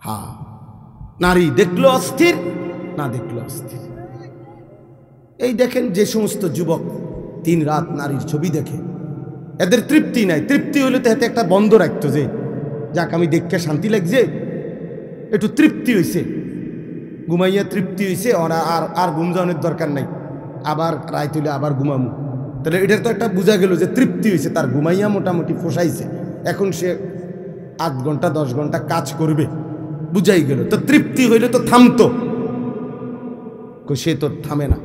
হ্যাঁ, নারী দেখলো অস্থির, না দেখলো অস্থির। এই দেখেন যে সমস্ত যুবক দিন রাত নারীর ছবি দেখে, এদের তৃপ্তি নাই। তৃপ্তি হইলে তো এতে একটা বন্ধ রাখতো, যে যাক আমি দেখতে শান্তি লাগছে, একটু তৃপ্তি হয়েছে, ঘুমাইয়া তৃপ্তি হয়েছে, আর আর ঘুমজানোর দরকার নাই, আবার রায় তুলে আবার ঘুমামু। তাহলে এটার তো একটা বোঝা গেল যে তৃপ্তি হয়েছে, তার ঘুমাইয়া মোটামুটি পোষাইছে, এখন সে 8 ঘন্টা 10 ঘন্টা কাজ করবে, বুঝাই গেল। তো তৃপ্তি হইলে তো থামতো, সে তো থামে না,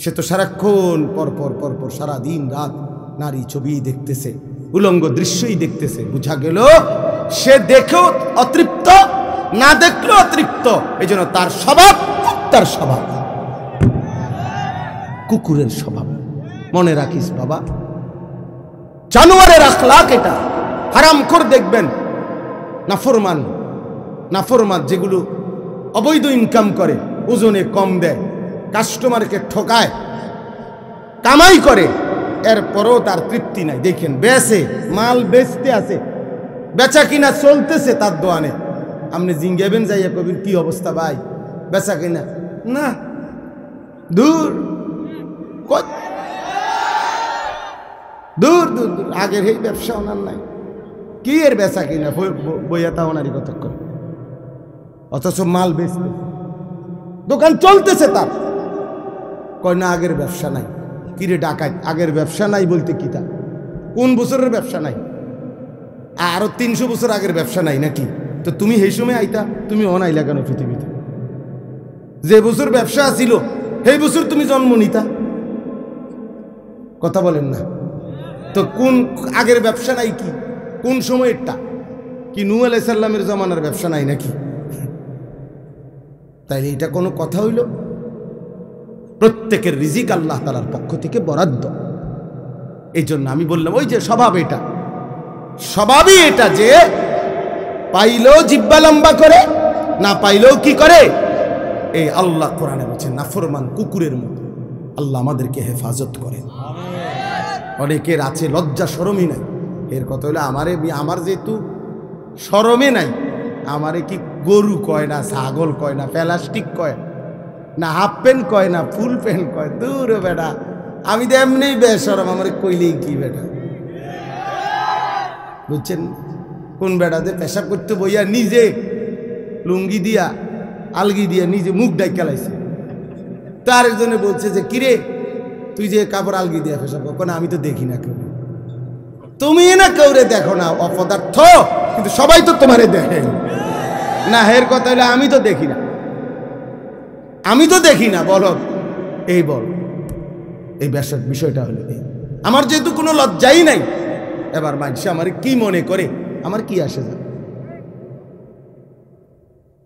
সে তো সারাক্ষণ পরপর পরপর সারা দিন রাত নারী ছবি দেখতেছে, উলঙ্গ দৃশ্যই দেখতেছে। বুঝা গেল সে দেখেও অতৃপ্ত, না দেখলেও অতৃপ্ত। এই জন্য তার স্বভাব তার স্বভাব কুকুরের স্বভাব। মনে রাখিস বাবা, জানোয়ারের আখলাক এটা। হারামখোর দেখবেন, নাফরমান, নাফরমান যেগুলো অবৈধ ইনকাম করে, ওজনে কম দেয়, কাস্টমারকে ঠকায়, কামাই করে, এরপরও তার তৃপ্তি নাই। দেখেন বেচে, মাল বেচতে আছে, বেচা কিনা চলতেছে তার দোয়ানে, আপনি জিঙ্গাবেন যাইয়া কবির কি অবস্থা ভাই, বেচা কিনা না, দূর দূর দূর দূর, আগের এই ব্যবসা ওনার নাই, কি এর বেচা কিনা, বইয়াতা ওনারই কতক্ষণ, অথচ মাল বেচতে, দোকান চলতেছে তার, কয় না আগের ব্যবসা নাই। কিরে ডাকাত, আগের ব্যবসা নাই বলতে কি তা, কোন বছরের ব্যবসা নাই? আরো 300 বছর আগের ব্যবসা নাই নাকি? তো তুমি সেই সময় আইতা, তুমি অনাইলা কেন পৃথিবীতে? যে বছর ব্যবসা ছিল সেই বছর তুমি জন্ম নিতা, কথা বলেন না তো? কোন আগের ব্যবসা নাই কি, কোন সময়েরটা কি? নূহ আলাইহিস সালামের জমানার ব্যবসা নাই নাকি? তাইলে এটা কোনো কথা হইল? প্রত্যেকের রিজিক আল্লাহ তাআলার পক্ষ থেকে বরাদ্দ। এই জন্য আমি বললাম ওই যে স্বভাব, এটা স্বভাবই এটা, যে পাইলেও জিহ্বা লম্বা করে, না পাইলেও কি করে। এই আল্লাহ কোরআনে বলছেন নাফরমান কুকুরের মতো। আল্লাহ আমাদেরকে হেফাজত করেন। অনেকের আছে লজ্জা শরমই নাই। এর কথা হলো আমার যেহেতু শরমে নাই, আমারে কি গরু কয় না, ছাগল কয় না, প্লাস্টিক কয় না, হাফ প্যান্ট কয় না, ফুল প্যান্ট কয়, দূর বেটা, আমি তো এমনি বেশরম, আমার কইলেই কি বেটা, বুঝছেন? কোন বেটাতে পেশাব করতে বইয়া নিজে লুঙ্গি দিয়া আলগি দিয়া নিজে মুখ ডাই খেলাইছে, তার একজনে বলছে যে কিরে তুই যে কাপড় আলগি দিয়া পেশাব কর, আমি তো দেখি না কেউ, তুমি না কেউরে দেখো না, অপদার্থ, কিন্তু সবাই তো তোমারে দেখে না। এর কথা হলে আমি তো দেখি না, আমি তো দেখি না, বলো এই বল, এই বিষয়টা হলো এই। আমার যেহেতু কোনো লজ্জাই নাই, এবার মানুষ আমার কি মনে করে, আমার কি আসে যায়,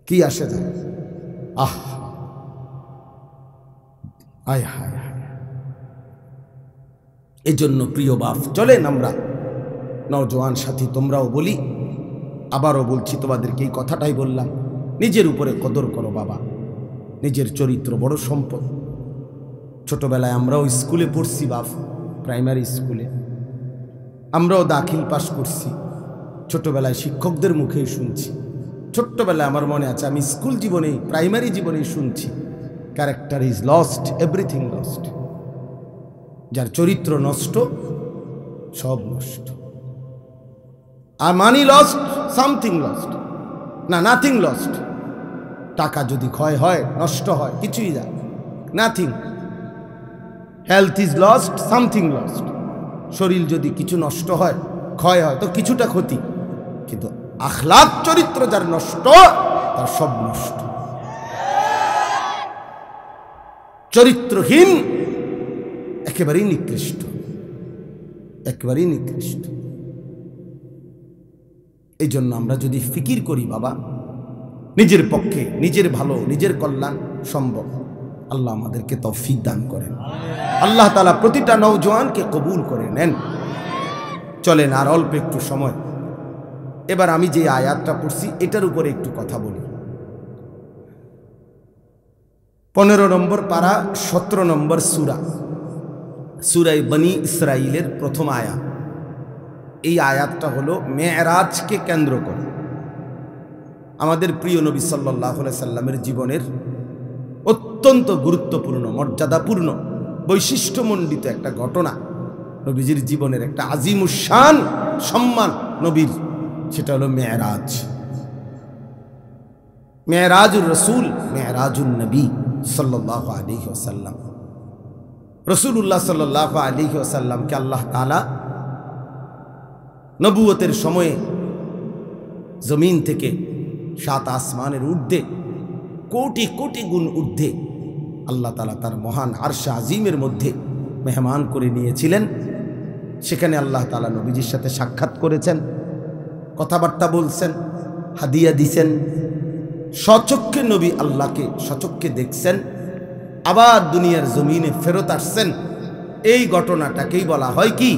কি আসে যায়? আহ আয় হায় হায়। এই জন্য প্রিয় বাপ, চলেন আমরা নওজোয়ান সাথী, তোমরাও বলি, আবারও বলছি তোমাদেরকে এই কথাটাই বললাম, নিজের উপরে কদর করো বাবা। নিজের চরিত্র বড় সম্পদ। ছোটবেলায় আমরাও স্কুলে পড়ছি বাপ, প্রাইমারি স্কুলে আমরাও দাখিল পাস করছি, ছোটবেলায় শিক্ষকদের মুখেই শুনছি। ছোট্টবেলায় আমার মনে আছে, আমি স্কুল জীবনেই প্রাইমারি জীবনেই শুনছি, character is lost, everything lost. যার চরিত্র নষ্ট, সব নষ্ট। আর মানি লস্ট, সামথিং লস্ট, না নাথিং লস্ট। টাকা যদি ক্ষয় হয়, নষ্ট হয়, কিছুই যায়, nothing. Health is lost, something lost. শরীর যদি কিছু নষ্ট হয়, ক্ষয় হয়, তো কিছুটা ক্ষতি। কিন্তু আখলাক চরিত্র যার নষ্ট, তার সব নষ্ট। চরিত্রহীন একেবারেই নিকৃষ্ট, একেবারেই নিকৃষ্ট। এই জন্য আমরা যদি ফিকির করি বাবা, নিজের পক্ষে নিজের ভালো, নিজের কল্যাণ সম্ভব, আল্লাহ আমাদেরকে তৌফিক দান করেন। আল্লাহ তাআলা প্রতিটা নওজোয়ানকে কবুল করে নেন। চলেন আর অল্প একটু সময়, এবার আমি যে আয়াতটা পড়ছি এটার উপরে একটু কথা বলি। 15 নম্বর পারা, 17 নম্বর সূরা, সূরায়ে বনী ইসরাইলের প্রথম আয়াত। এই আয়াতটা হলো মেরাজকে কেন্দ্র করে। আমাদের প্রিয় নবী সাল্লাল্লাহু আলাইহি সাল্লামের জীবনের অত্যন্ত গুরুত্বপূর্ণ, মর্যাদাপূর্ণ, বৈশিষ্ট্যমণ্ডিত একটা ঘটনা, নবীজির জীবনের একটা আজিমুশান সম্মান নবীর, সেটা হলো মেরাজ। মেরাজুর রসুল, মেরাজুন নবী সাল্লাল্লাহু আলাইহি ওয়াসাল্লাম। রসুলুল্লাহ সাল্লাল্লাহু আলাইহি ওয়াসাল্লামকে আল্লাহ তাআলা নবুয়তের সময়ে জমিন থেকে 7 আসমানের ঊর্ধ্বে, কোটি কোটি গুণ ঊর্ধ্বে আল্লাহ তাআলা তার মহান আরশে আজিমের মধ্যে মেহমান করে নিয়েছিলেন। সেখানে আল্লাহ তাআলা নবীজির সাথে সাক্ষাৎ করেছেন, কথাবার্তা বলছেন, হাদিয়া দিছেন, সচক্ষে নবী আল্লাহকে সচক্ষে দেখছেন, আবার দুনিয়ার জমিনে ফেরত আসছেন। এই ঘটনাটাকেই বলা হয় কি?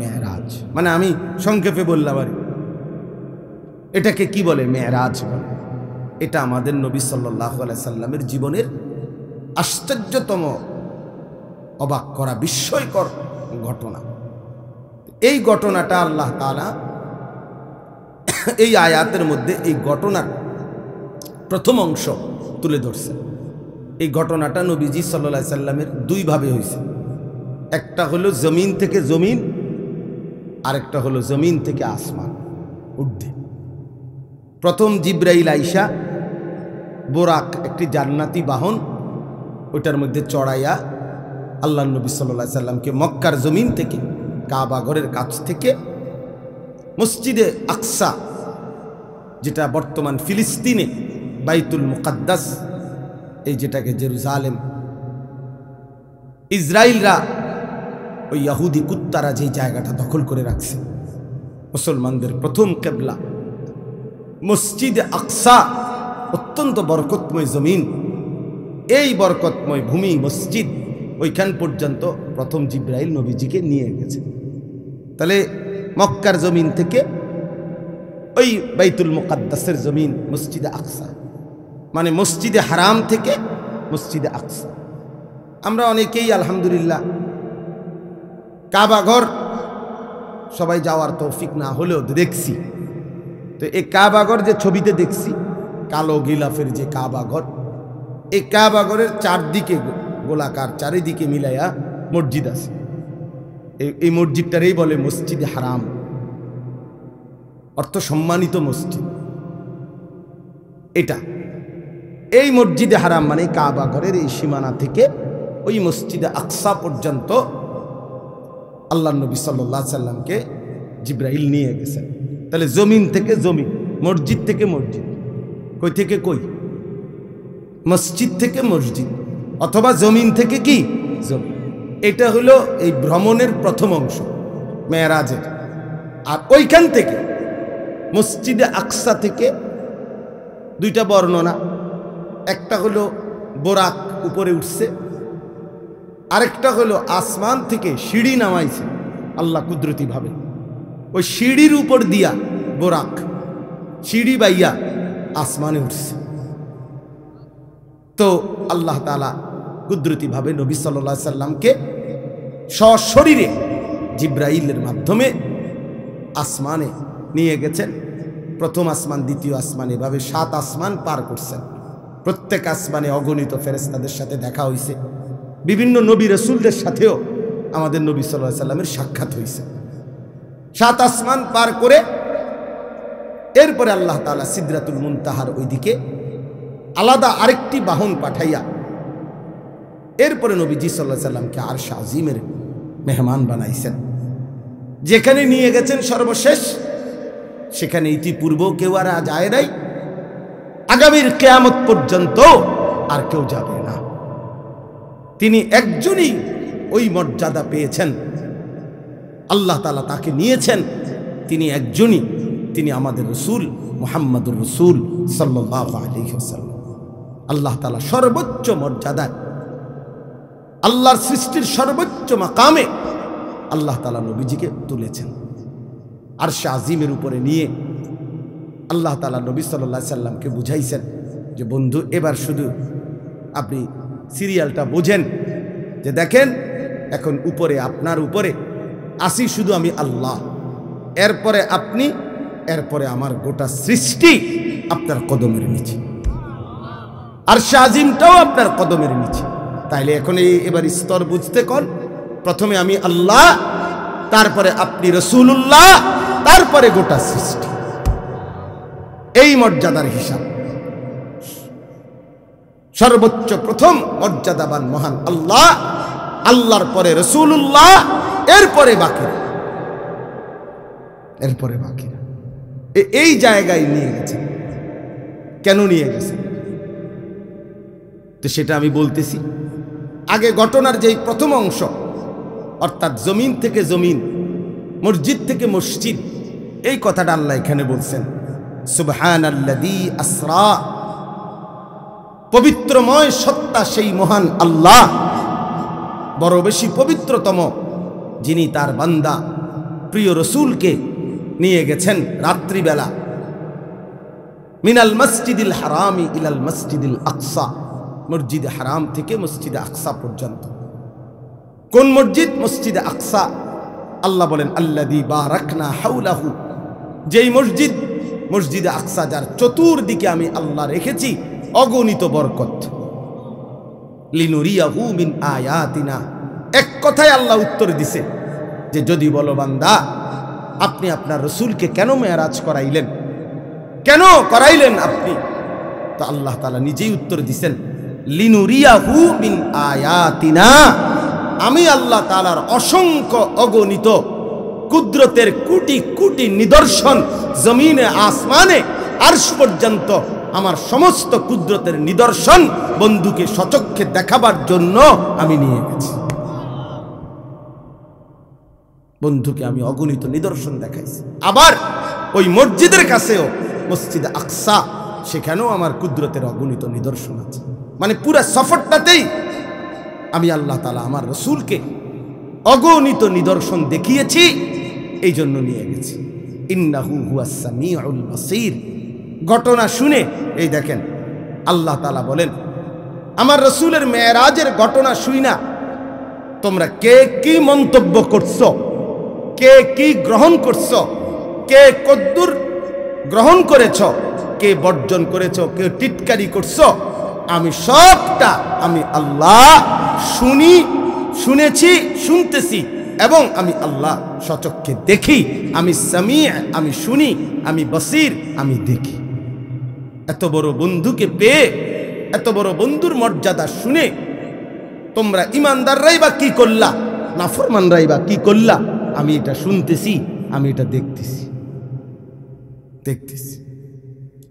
মেরাজ। মানে আমি সংক্ষেপে বললাম আর এটাকে কি বলে? মেরাজ বলে। এটা আমাদের নবী সাল্লাল্লাহু আলাইহি সাল্লামের জীবনের আশ্চর্যতম, অবাক করা, বিস্ময়কর ঘটনা। এই ঘটনাটা আল্লাহ তাআলা এই আয়াতের মধ্যে এই ঘটনার প্রথম অংশ তুলে ধরছেন। এই ঘটনাটা নবীজি সাল্লাল্লাহু আলাইহি সাল্লামের দুইভাবে হয়েছে। একটা হলো জমিন থেকে জমিন, আরেকটা হলো জমিন থেকে আসমান ঊর্ধ্বে। প্রথম জিব্রাইল আইসা বোরাক, একটি জান্নাতি বাহন, ওইটার মধ্যে চড়াইয়া আল্লাহ নবী সাল্লাল্লাহু আলাইহি সাল্লামকে মক্কার জমিন থেকে, কাবা ঘরের কাছ থেকে মসজিদে আকসা, যেটা বর্তমান ফিলিস্তিনে বাইতুল মুকাদ্দাস, এই যেটাকে জেরুজালেম, ইসরায়েলরা ওই ইহুদি কুত্তারা যে জায়গাটা দখল করে রাখছে, মুসলমানদের প্রথম কিবলা মসজিদে আকসা, অত্যন্ত বরকতময় জমিন, এই বরকতময় ভূমি মসজিদ, ওইখান পর্যন্ত প্রথম জিব্রাইল নবীজিকে নিয়ে গেছে। তাহলে মক্কার জমিন থেকে ওই বাইতুল মুকাদ্দাসের জমিন মসজিদে আকসা, মানে মসজিদে হারাম থেকে মসজিদে আকসা। আমরা অনেকেই আলহামদুলিল্লাহ কাবাঘর সবাই যাওয়ার তৌফিক না হলেও দেখছি। তো এই কাবাঘর যে ছবিতে দেখছি, কালো গিলাফের যে কাবাঘর, এই কাবাঘরের চারদিকে গোলাকার, চারিদিকে মিলাইয়া মসজিদ আছে। এই মসজিদটারই বলে মসজিদে হারাম, অর্থ সম্মানিত মসজিদ। এটা এই মসজিদে হারাম মানে কাবাঘরের এই সীমানা থেকে ওই মসজিদে আকসা পর্যন্ত আল্লাহ নবী সাল্লাল্লাহু আলাইহি সাল্লামকে জিব্রাইল নিয়ে গেছেন। তাহলে জমিন থেকে জমিন, মসজিদ থেকে মসজিদ, কই থেকে কই? মসজিদ থেকে মসজিদ, অথবা জমিন থেকে কি জমিন। এটা হলো এই ভ্রমণের প্রথম অংশ মেরাজের। আর ওইখান থেকে মসজিদে আকসা থেকে দুইটা বর্ণনা, একটা হলো বোরাক উপরে উঠছে, আরেকটা হলো আসমান থেকে সিঁড়ি নামাইছে আল্লাহ কুদরতিভাবে, ওই সিঁড়ির উপর দিয়া বোরাক সিঁড়ি বাইয়া আসমানে উঠছে। তো আল্লাহ তাআলা কুদরতিভাবে নবী সাল্লাল্লাহু আলাইহি সাল্লামকে সশরীরে জিব্রাইলের মাধ্যমে আসমানে নিয়ে গেছেন। প্রথম আসমান, দ্বিতীয় আসমান, এভাবে 7 আসমান পার করছেন। প্রত্যেক আসমানে অগণিত ফেরেশতাদের সাথে দেখা হয়েছে, বিভিন্ন নবী রাসূলদের সাথেও আমাদের নবী সাল্লাল্লাহু আলাইহি সাল্লামের সাক্ষাৎ হয়েছে। 7 আসমান পার করে এরপরে আল্লাহ তাআলা সিদরাতুল মুনতাহার ওইদিকে আলাদা আরেকটি বাহন পাঠাইয়া এরপরে নবীজি সাল্লাল্লাহু আলাইহি সাল্লামকে আরশ আজিমের মেহমান বানাইছেন। যেখানে নিয়ে গেছেন সর্বশেষ, সেখানে ইতিপূর্ব কেউ আর যায় নাই, আগামীর কিয়ামত পর্যন্ত আর কেউ যাবে না। তিনি একজনই ওই মর্যাদা পেয়েছেন, আল্লাহ তাআলা তাকে নিয়েছেন, তিনি একজনই, তিনি আমাদের রাসূল মুহাম্মদুর রাসূল সাল্লাল্লাহু আলাইহি ওয়াসাল্লাম। আল্লাহ তাআলা সর্বোচ্চ মর্যাদায়, আল্লাহর সৃষ্টির সর্বোচ্চ মাকামে আল্লাহ তাআলা নবীজিকে তুলেছেন। আরশে আজিমের উপরে নিয়ে আল্লাহ তাআলা নবী সাল্লাল্লাহু আলাইহি সাল্লামকে বুঝাইছেন যে বন্ধু, এবার শুধু আপনি সিরিয়ালটা বোঝেন, যে দেখেন এখন উপরে, আপনার উপরে আসি শুধু আমি আল্লাহ, এরপরে আপনি, এরপরে আমার গোটা সৃষ্টি, আপনার কদমের নিচে, আরশে আজিমটাও আপনার কদমের নিচে। তাইলে এখন এবার স্তর বুঝতে কর, প্রথমে আমি আল্লাহ, তারপরে আপনি রাসূলুল্লাহ, তারপরে গোটা সৃষ্টি। এই মর্যাদার হিসাব। সর্বোচ্চ প্রথম মর্যাদাবান মহান আল্লাহ, আল্লাহর পরে রাসূলুল্লাহ, এরপরে বাকিরা, এরপরে বাকিরা। এই জায়গায় নিয়ে গেছে। কেন নিয়ে গেছে তো সেটা আমি বলতেছি। আগে ঘটনার যেই প্রথম অংশ, অর্থাৎ জমিন থেকে জমিন, মসজিদ থেকে মসজিদ, এই কথাটা আল্লাহ এখানে বলছেন। সুবহানাল্লাযী আসরা, পবিত্রময় সত্তা সেই মহান আল্লাহ, বড় বেশি পবিত্রতম, যিনি তার বান্দা প্রিয় রসুলকে নিয়ে গেছেন রাত্রিবেলা, মিনাল মসজিদিল হারামি ইলাল মসজিদিল আকসা, মসজিদে হারাম থেকে মসজিদে আকসা পর্যন্ত। কোন মসজিদ? মসজিদে আকসা। আল্লাহ বলেন আল্লাযী বারাকনা হাওলাহু, যেই মসজিদ, মসজিদে আকসা যার চতুর্দিকে আমি আল্লাহ রেখেছি অগণিত বরকত। লিনুরিয়াহু মিন আয়াতিনা, এক কথায় আল্লাহ উত্তর দিছে যে যদি বলো বান্দা আপনি আপনার রসুলকে কেন মেরাজ করাইলেন, কেন করাইলেন আপনি, তো আল্লাহ তাআলা নিজেই উত্তর দিছেন লিনুরিয়াহু মিন আয়াতিনা, আমি আল্লাহ তাআলার অসংখ্য অগণিত কুদরতের কোটি কোটি নিদর্শন জমিনে আসমানে আরশ পর্যন্ত আমার সমস্ত কুদরতের নিদর্শন বন্ধুকে সচক্ষে দেখাবার জন্য আমি নিয়ে গেছি। বন্ধুকে আমি অগণিত নিদর্শন দেখাইছি। আবার ওই মসজিদের কাছেও, মসজিদে আকসা, সেখানেও আমার কুদরতের অগণিত নিদর্শন আছে। মানে পুরা সফরটাতেই আমি আল্লাহ তাআলা আমার রসুলকে অগণিত নিদর্শন দেখিয়েছি, এই জন্য নিয়ে গেছি। ইন্নাহু হুয়াস সামিউল বাসীর। ঘটনা শুনে এই দেখেন আল্লাহ তাআলা বলেন আমার রসুলের মেরাজের ঘটনা শুই না তোমরা কে কি মন্তব্য করছো, কে কি গ্রহণ করছো, কে কদ্দুর গ্রহণ করেছ, কে বর্জন করেছ, কে টিটকারি করছো, আমি সবটা আমি আল্লাহ শুনেছি, শুনতেছি, এবং আমি আল্লাহ সচক্ষে দেখি। আমি সামি, আমি শুনি, আমি বসির, আমি দেখি। এত বড় বন্ধুকে পেয়ে, এত বড় বন্ধুর মর্যাদা শুনে তোমরা ইমানদাররাই বা কি করলা, নাফরমানরাই বা কি করলা? আমি এটা শুনতেছি, আমি এটা দেখতেছি।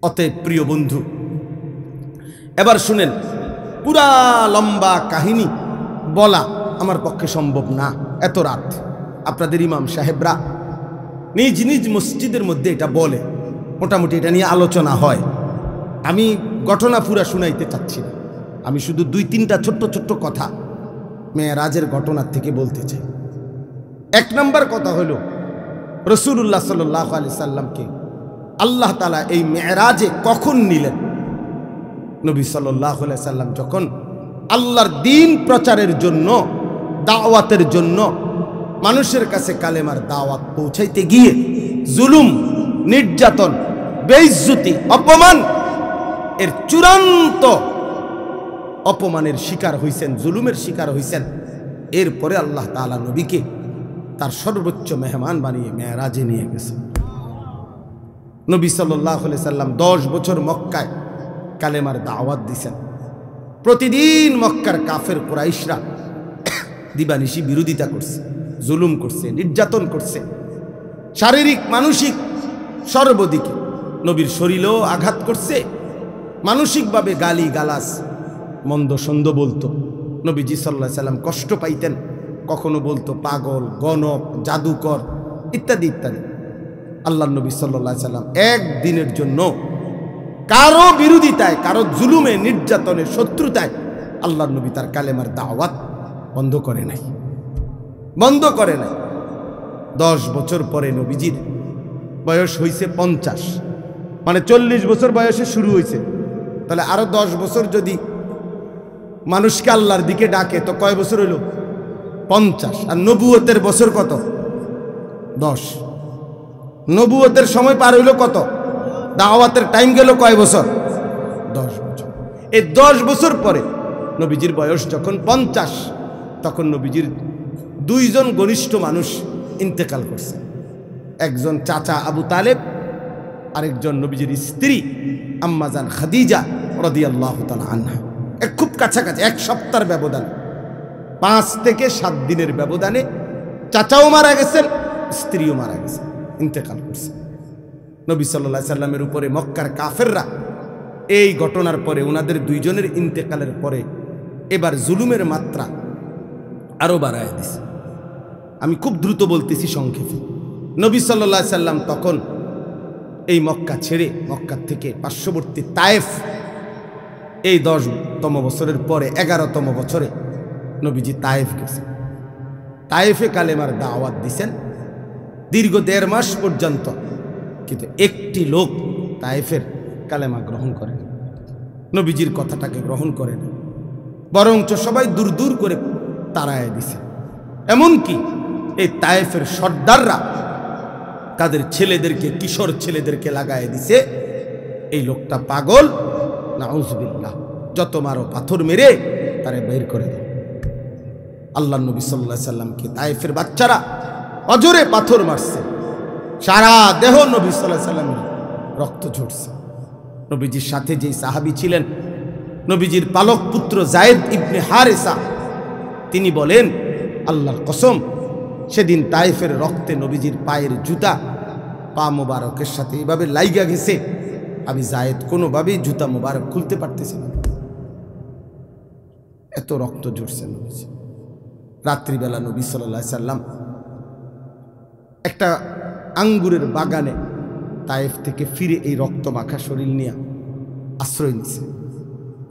অতএব প্রিয় বন্ধু, এবার শুনেন, পুরা লম্বা কাহিনী বলা আমার পক্ষে সম্ভব না এত রাত। আপনাদের ইমাম সাহেবরা নিজ নিজ মসজিদের মধ্যে এটা বলে, মোটামুটি এটা নিয়ে আলোচনা হয়। আমি ঘটনা পুরা শুনাইতে চাচ্ছি না, আমি শুধু 2-3টা ছোট্ট ছোট্ট কথা মেরাজের ঘটনার থেকে বলতে চাই। 1 নম্বর কথা হলো, রাসূলুল্লাহ সাল্লাল্লাহু আলাইহি সাল্লামকে আল্লাহ তাআলা এই মেরাজে কখন নিলেন? নবী সাল্লাল্লাহু আলাইহি সাল্লাম যখন আল্লাহর দ্বীন প্রচারের জন্য, দাওয়াতের জন্য মানুষের কাছে কালেমার দাওয়াত পৌঁছাইতে গিয়ে জুলুম, নির্যাতন, বেইজ্জতি, অপমান, এর চূড়ান্ত অপমানের শিকার হইছেন, জুলুমের শিকার হইছেন। এরপরে আল্লাহ তাআলা নবীকে তার সর্বোচ্চ মেহমান বানিয়ে মেরাজে নিয়ে গেছেন। নবী সাল্লাল্লাহু আলাইহি সাল্লাম 10 বছর মক্কায় কালেমার দাওয়াত দিয়েছেন। প্রতিদিন মক্কার কাফের কুরাইশরা দিবানিশি বিরোধিতা করছে, জুলুম করছে, নির্যাতন করছে, শারীরিক মানসিক সর্বদিকে নবীর শরীরেও আঘাত করছে, মানসিকভাবে গালি গালাস, মন্দ সন্দ বলতো। নবীজি সাল্লাল্লাহু আলাইহি সাল্লাম কষ্ট পাইতেন, কখনো বলতো পাগল, গণক, জাদুকর ইত্যাদি ইত্যাদি। আল্লাহ নবী সাল্লাল্লাহু আলাইহি সাল্লাম একদিনের জন্য কারো বিরোধিতায়, কারো জুলুমে, নির্যাতনে, শত্রুতায় আল্লাহ নবী তার কালেমার দাওয়াত বন্ধ করে নাই। 10 বছর পরে নবীজির বয়স হয়েছে 50, মানে 40 বছর বয়সে শুরু হয়েছে। তাহলে আরো 10 বছর যদি মানুষকে আল্লাহর দিকে ডাকে তো কয় বছর হইল? 50। আর নবুয়তের বছর কত? 10। নবুয়তের সময় পার হইল কত? দাওয়াতের টাইম গেল কয় বছর? 10 বছর। এই 10 বছর পরে নবীজির বয়স যখন 50, তখন নবীজির 2 জন ঘনিষ্ঠ মানুষ ইন্তেকাল করছে। একজন চাচা আবু তালেব, আরেকজন নবীজির স্ত্রী আম্মাজান খাদিজা রাদিয়াল্লাহু তাআলা আনহা। খুব কাছাকাছি, 1 সপ্তাহের ব্যবধান, 5 থেকে 7 দিনের ব্যবধানে চাচাও মারা গেছেন, স্ত্রীও মারা গেছেন, ইন্তেকাল করছে। নবী সাল্লাল্লাহু আলাইহি সাল্লামের উপরে মক্কার কাফেররা এই ঘটনার পরে, ওনাদের 2 জনের ইন্তেকালের পরে এবার জুলুমের মাত্রা আরো বাড়ায় দিছে। আমি খুব দ্রুত বলতেছি সংক্ষেপে। নবী সাল্লাল্লাহু আলাইহি সাল্লাম তখন এই মক্কা ছেড়ে, মক্কা থেকে পার্শ্ববর্তী তায়েফ, এই 10তম বছরের পরে 11তম বছরে নবীজি তায়েফ গেছেন। তায়েফে কালেমার দাওয়াত দিছেন দীর্ঘ 1.5 মাস পর্যন্ত, কিন্তু একটি লোক তায়েফের কালেমা গ্রহণ করেন, নবীজির কথাটাকে গ্রহণ করেন, বরঞ্চ সবাই দূর দূর করে তাড়ায় দিছে। এমনকি এই তায়েফের সর্দাররা তাদের ছেলেদেরকে, কিশোর ছেলেদেরকে লাগায় দিছে, এই লোকটা পাগল, নাউজুবিল্লাহ, যত মারো পাথর মেরে তারে বের করে দাও। আল্লাহ নবী সাল্লাল্লাহু আলাইহি সাল্লামকে তায়েফের বাচ্চারা অজরে পাথর মারছে, সারা দেহ নবী সাল্লাল্লাহু আলাইহি সাল্লামের রক্ত ঝরছে। নবীজির সাথে যেই সাহাবী ছিলেন, নবীজির পালক পুত্র যায়েদ ইবনে হারেসা, তিনি বলেন, আল্লাহর কসম, সেদিন তায়েফের রক্তে নবীজির পায়ের জুতা পা মোবারকের সাথে এভাবে লাইগা গেছে, আমি যায়েদ কোনোভাবেই জুতা মোবারক খুলতে পারতেছি না, এত রক্ত ঝরছে নবীজি। রাত্রিবেলা নবী সাল্লাল্লাহু আলাইহি সাল্লাম একটা আঙ্গুরের বাগানে তায়েফ থেকে ফিরে এই রক্ত মাখা শরীর নিয়ে আশ্রয় নিছে।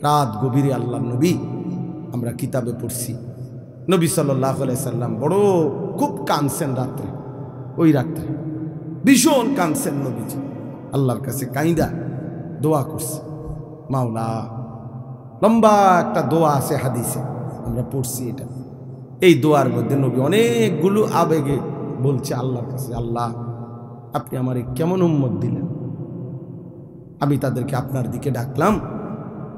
রাত গভীরে আল্লাহর নবী, আমরা কিতাবে পড়ছি, নবী সাল্লাল্লাহু আলাইহি সাল্লাম বড় খুব কাঁদছেন রাত্রে, ওই রাত্রে ভীষণ কাঁদছেন নবীজি, আল্লাহর কাছে কাইন্দা দোয়া করছে। মাওলা, লম্বা একটা দোয়া আছে হাদিসে, আমরা পড়ছি এটা। এই দোয়ার মধ্যে নবী অনেকগুলো আবেগে বলছে আল্লাহর কাছে, আল্লাহ, আপনি আমারে কেমন উম্মত দিলেন, আমি তাদেরকে আপনার দিকে ডাকলাম,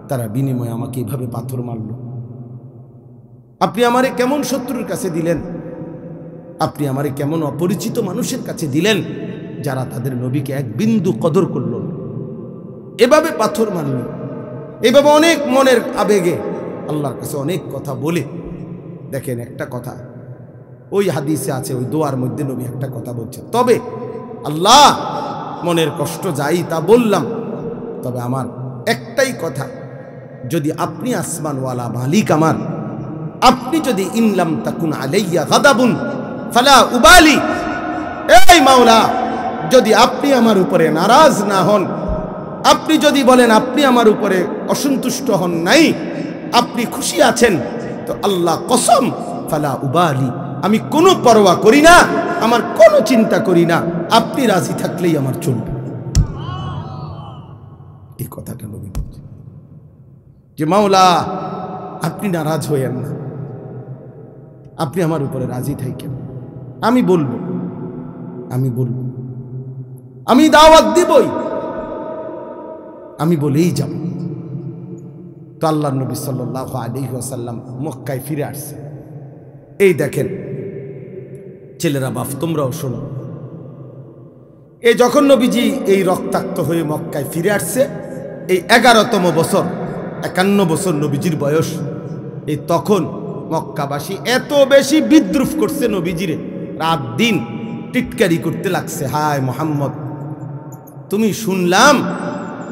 তারা বিনিময়ে আমাকে এইভাবে পাথর মারল। আপনি আমারে কেমন শত্রুর কাছে দিলেন, আপনি আমারে কেমন অপরিচিত মানুষের কাছে দিলেন, যারা তাদের নবীকে এক বিন্দু কদর করল, এভাবে পাথর মারল। এভাবে অনেক মনের আবেগে আল্লাহর কাছে অনেক কথা বলে, দেখেন একটা কথা ওই হাদিসে আছে, ওই দোয়ার মধ্যে নবী একটা কথা বলছে, তবে আল্লাহ, মনের কষ্ট যাই তা বললাম, তবে আমার একটাই কথা, যদি আপনি আসমানওয়ালা মালিক আমার, আপনি যদি ইনলাম তাকুন আলাইয়া গাদাবুন ফালা উবালি, এই মাওলা, যদি আপনি আমার উপরে নারাজ না হন, আপনি যদি বলেন আপনি আমার উপরে অসন্তুষ্ট হন নাই, আপনি খুশি আছেন, তো আল্লাহ কসম, ফালা উবালি, আমি কোনো পরোয়া করি না, আমার কোনো চিন্তা করি না, আপনি রাজি থাকলেই আমার চলবে। এই কথাটা নবী বলছেন যে মাওলা, আপনি নারাজ হইয়েন না, আপনি আমার উপরে রাজি থাকেন, আমি বলবো, আমি দাওয়াত দিবই, আমি বলেই যাব। তো আল্লাহর নবী সাল্লাল্লাহু আলাইহি ওয়াসাল্লাম মক্কায় ফিরে আসছে। এই দেখেন ছেলেরা, বাপ, তোমরাও শোনো, এই যখন নবীজি এই রক্তাক্ত হয়ে মক্কায় ফিরে আসছে, এই 11তম বছর, 51 বছর নবীজির বয়স, এই তখন মক্কাবাসী এত বেশি বিদ্রুপ করছে নবীজিরে, রাত দিন টিটকারি করতে লাগছে, হায় মুহাম্মদ, তুমি শুনলাম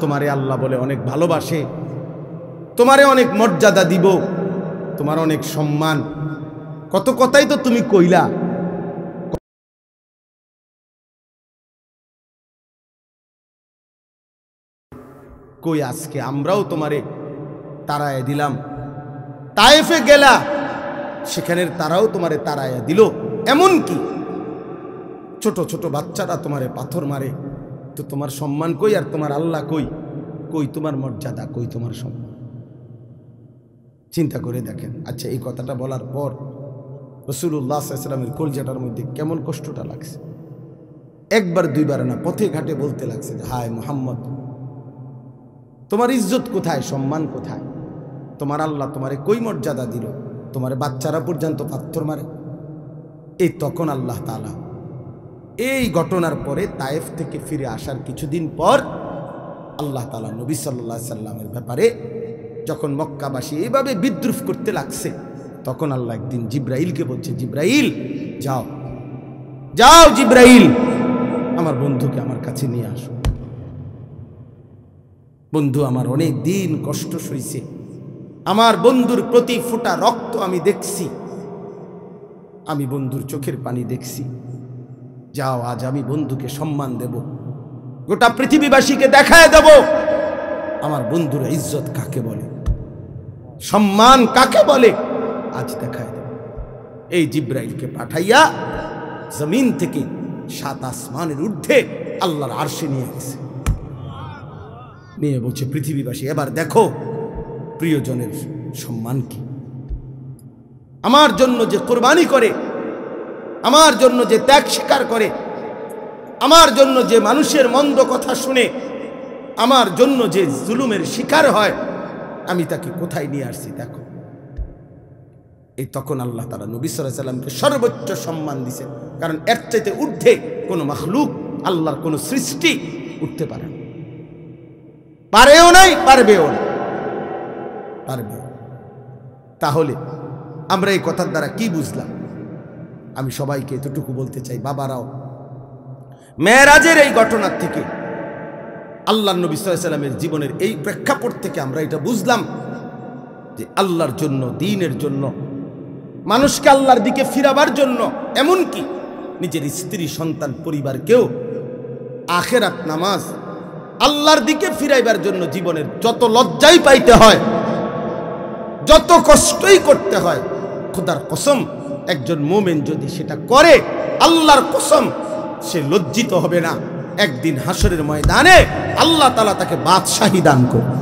তোমারে আল্লাহ বলে অনেক ভালোবাসে, তোমারে অনেক মর্যাদা দিব, তোমার অনেক সম্মান, কত কথাই তো তুমি কইলা, কই আজকে আমরাও তোমারে তাড়ায় দিলাম, তায়েফে গেলা, সেখানের তারাও তোমারে তাড়ায় দিল, এমনকি ছোট ছোট বাচ্চারা তোমারে পাথর মারে, তো তোমার সম্মান কই, আর তোমার আল্লাহ কই, কই তোমার মর্যাদা, কই তোমার সম্মান? চিন্তা করে দেখেন। আচ্ছা, এই কথাটা বলার পর রাসূলুল্লাহ সাল্লাল্লাহু আলাইহি ওয়াসাল্লামের কলজাটার মধ্যে কেমন কষ্টটা লাগছে। একবার দুইবার না, পথে ঘাটে বলতে লাগছে যে হায় মুহাম্মদ, তোমার ইজ্জত কোথায়, সম্মান কোথায়? তোমার আল্লাহ তোমারে কই মর্যাদা দিল? তোমার বাচ্চারা পর্যন্ত পাথর মারে। এই তখন আল্লাহ তাআলা এই ঘটনার পরে তায়েফ থেকে ফিরে আসার কিছুদিন পর আল্লাহ তাআলা নবী সাল্লাল্লাহু আলাইহি সাল্লামের ব্যাপারে যখন মক্কাবাসী এইভাবে বিদ্রুপ করতে লাগছে, তখন আল্লাহ একদিন জিব্রাইলকে বলছে, জিব্রাইল যাও যাও, জিব্রাইল আমার বন্ধুকে আমার কাছে নিয়ে আসো। বন্ধু আমার অনেক দিন কষ্ট সইছে, আমার বন্ধুর প্রতি ফোঁটা রক্ত আমি দেখছি, আমি বন্ধুর চোখের পানি দেখছি। যাও, আজ আমি বন্ধুকে সম্মান দেব, গোটা পৃথিবীবাসীকে দেখায় দেব আমার বন্ধুর ইজ্জত কাকে বলে, সম্মান কাকে বলে, আজ দেখায় দেব। এই জিব্রাইলকে পাঠাইয়া জমিন থেকে 7 আসমানের ঊর্ধ্বে আল্লাহর আরশে নিয়ে গেছে, নিয়ে বলছে পৃথিবীবাসী এবার দেখো প্রিয়জনের সম্মান কি। আমার জন্য যে কোরবানি করে, আমার জন্য যে ত্যাগ স্বীকার করে, আমার জন্য যে মানুষের মন্দ কথা শুনে, আমার জন্য যে জুলুমের শিকার হয়, আমি তাকে কোথায় নিয়ে আসছি দেখো। এই তখন আল্লাহ তাআলা নবী সাল্লাল্লাহু আলাইহি সাল্লামকে সর্বোচ্চ সম্মান দিয়েছেন, কারণ এর চাইতে ঊর্ধ্বে কোনো মাখলুক, আল্লাহর কোনো সৃষ্টি উঠতে পারে না, পারেও নাই, পারবেও না, পারবে। তাহলে আমরা এই কথার দ্বারা কি বুঝলাম? আমি সবাইকে এতটুকু বলতে চাই, বাবারাও, মেরাজের এই ঘটনার থেকে, আল্লাহর নবী সাল্লাল্লাহু আলাইহি সাল্লামের জীবনের এই প্রেক্ষাপট থেকে আমরা এটা বুঝলাম যে আল্লাহর জন্য, দ্বীনের জন্য, মানুষকে আল্লাহর দিকে ফিরাবার জন্য, এমনকি নিজের স্ত্রী, সন্তান, পরিবারকেও আখিরাত, নামাজ, আল্লাহর দিকে ফিরাইবার জন্য জীবনের যত লজ্জাই পাইতে হয়, যত কষ্টই করতে হয়, খোদার কসম একজন মুমিন যদি সেটা করে, আল্লাহর কসম সে লজ্জিত হবে না। একদিন হাসরের ময়দানে আল্লাহ তাআলা তাকে বাদশাহী দান করবে।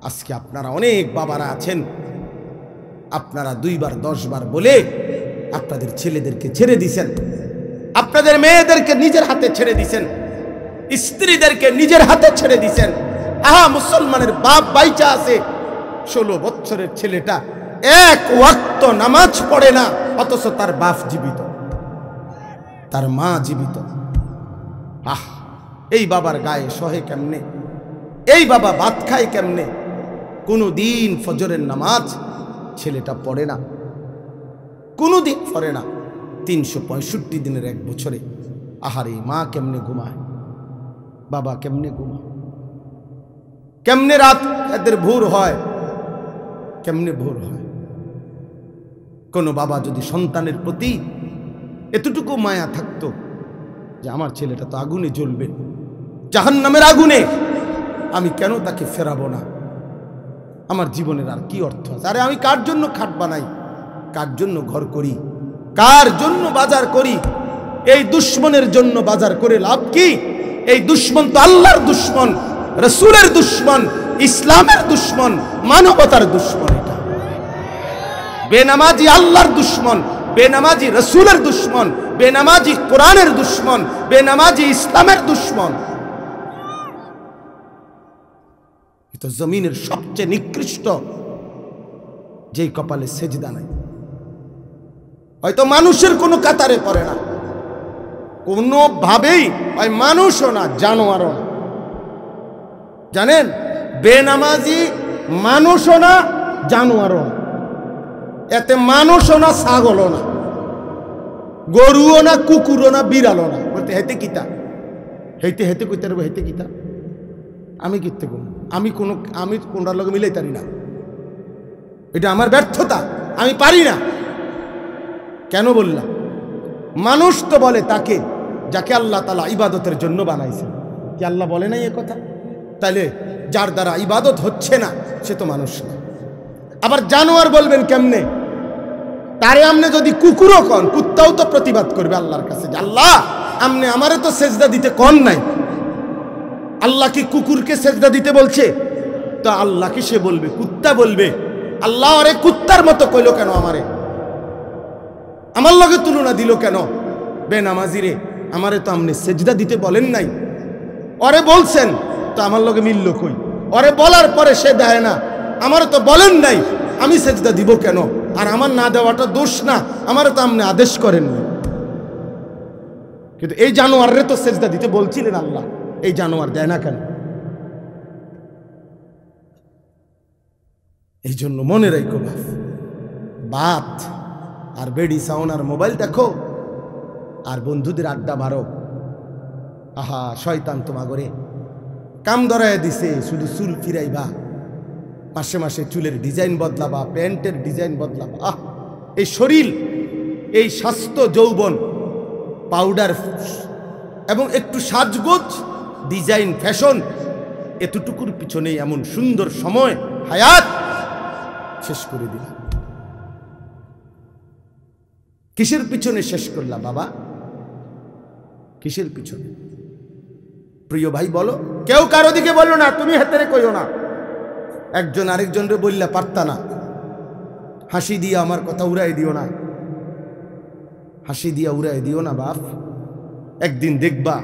আজকে আপনারা অনেক বাবারা আছেন, আপনারা 2 বার 10 বার বলে আপনাদের ছেলেদেরকে ছেড়ে দিছেন, আপনাদের মেয়েদেরকে নিজের হাতে ছেড়ে দিছেন, স্ত্রীদেরকে নিজের হাতে ছেড়ে দিছেন। আহা, মুসলমানের বাপ বাইচা আছে, 16 বছরের ছেলেটা 1 ওয়াক্ত নামাজ পড়ে না, অথচ তার বাপ জীবিত, তার মা জীবিত। আহ, এই বাবার গায়ে সহে কেমনে? এই বাবা ভাত খায় কেমনে? কোনো দিন ফজরের নামাজ ছেলেটা পড়ে না, কোনো দিন পড়ে না। 365 দিনের 1 বছরে আহারে মা কেমনে ঘুমায়, বাবা কেমনে ঘুমায়, কেমনে রাত এদের ভোর হয়, কেমনে ভোর হয়। কোনো বাবা যদি সন্তানের প্রতি এতটুকু মায়া থাকতো যে আমার ছেলেটা তো আগুনে জ্বলবে, জাহান্নামের আগুনে, আমি কেন তাকে ফেরাবো না? আমার জীবনের আর কি অর্থ আছে? আরে আমি কার জন্য খাট বানাই, কার জন্য ঘর করি, কার জন্য বাজার করি? এই দুশ্মনের জন্য বাজার করে লাভ কি? এই দুশ্মন তো আল্লাহর দুশ্মন, রাসূলের দুশ্মন, ইসলামের দুশ্মন, মানবতার দুশ্মন। এটা বেনামাজি আল্লাহর দুশ্মন, বেনামাজি রাসূলের দুশ্মন, বেনামাজি কোরআনের দুশ্মন, বেনামাজি ইসলামের দুশ্মন। তো জমিনের সবচেয়ে নিকৃষ্ট, যেই কপালে সেজদা নাই, হয়তো মানুষের কোনো কাতারে পড়ে না, কোনোভাবেই হয় মানুষও না, জানোয়ারও না। জানেন, বেনামাজি মানুষও না, জানোয়ারও না, এতে মানুষও না, ছাগলও না, গরুও না, কুকুরও না, বিড়ালও না। বলতে হেতে কিতা, হেতে হেতে কইতে পারবো, হেতে কিতা, আমি কিতে কোন, আমি কোনটার লগে মিলাই পারি না, এটা আমার ব্যর্থতা, আমি পারি না। কেন বললাম? মানুষ তো বলে তাকে যাকে আল্লাহ তাআলা ইবাদতের জন্য বানাইছে। কি আল্লাহ বলে নাই এ কথা? তাইলে যার দ্বারা ইবাদত হচ্ছে না সে তো মানুষ না। আবার জানোয়ার বলবেন কেমনে? তারে আমনে যদি কুকুরও কন, কুত্তাও তো প্রতিবাদ করবে আল্লাহর কাছে যে আল্লাহ আমনে আমারে তো সেজদা দিতে কন নাই। আল্লাহ কি কুকুরকে সেজদা দিতে বলছে? তো আল্লাহ কি সে বলবে? কুত্তা বলবে আল্লাহ আরে কুত্তার মতো কইলো কেন, আমারে আমার লগে তুলনা দিল কেন? বেনামাজি রে, আমারে তো আপনি সেজদা দিতে বলেন নাই, ওরে বলছেন তো আমার লগে মিলল কই? ওরে বলার পরে সে দেয় না, আমারে তো বলেন নাই, আমি সেজদা দিব কেন? আর আমার না দেওয়াটা দোষ না, আমারে তো আপনি আদেশ করেননি। কিন্তু এই জানোয়ারে তো সেজদা দিতে বলছিলেন আল্লাহ, এই জানোয়ার দেয় না কেন? এই জন্য মনে রাখো বাত আর বেডি সাউন আর মোবাইল দেখো আর বন্ধুদের আড্ডা মারো, আহা শয়তান তোমাগরে কাম ধরায় দিছে, শুধু চুল ফিরাইবা, মাসে মাসে চুলের ডিজাইন বদলাবা, প্যান্টের ডিজাইন বদলাবা। আহ, এই শরীর, এই স্বাস্থ্য, যৌবন, পাউডার এবং একটু সাজগোজ, ডিজাইন, ফ্যাশন, এতটুকুর পিছনে এমন সুন্দর সময় হায়াত শেষ করে দিলাম। কিসের পিছনে শেষ করলা বাবা? কিসের পিছনে? প্রিয় ভাই বলো, কেউ কারো দিকে বললো না, তুমি হাতে কইও না, একজন আরেকজনরে বললে পারতা না, হাসি দিয়ে আমার কথা উড়াই দিও না, হাসি দিয়া উড়াই দিও না বাপ। একদিন দেখবা,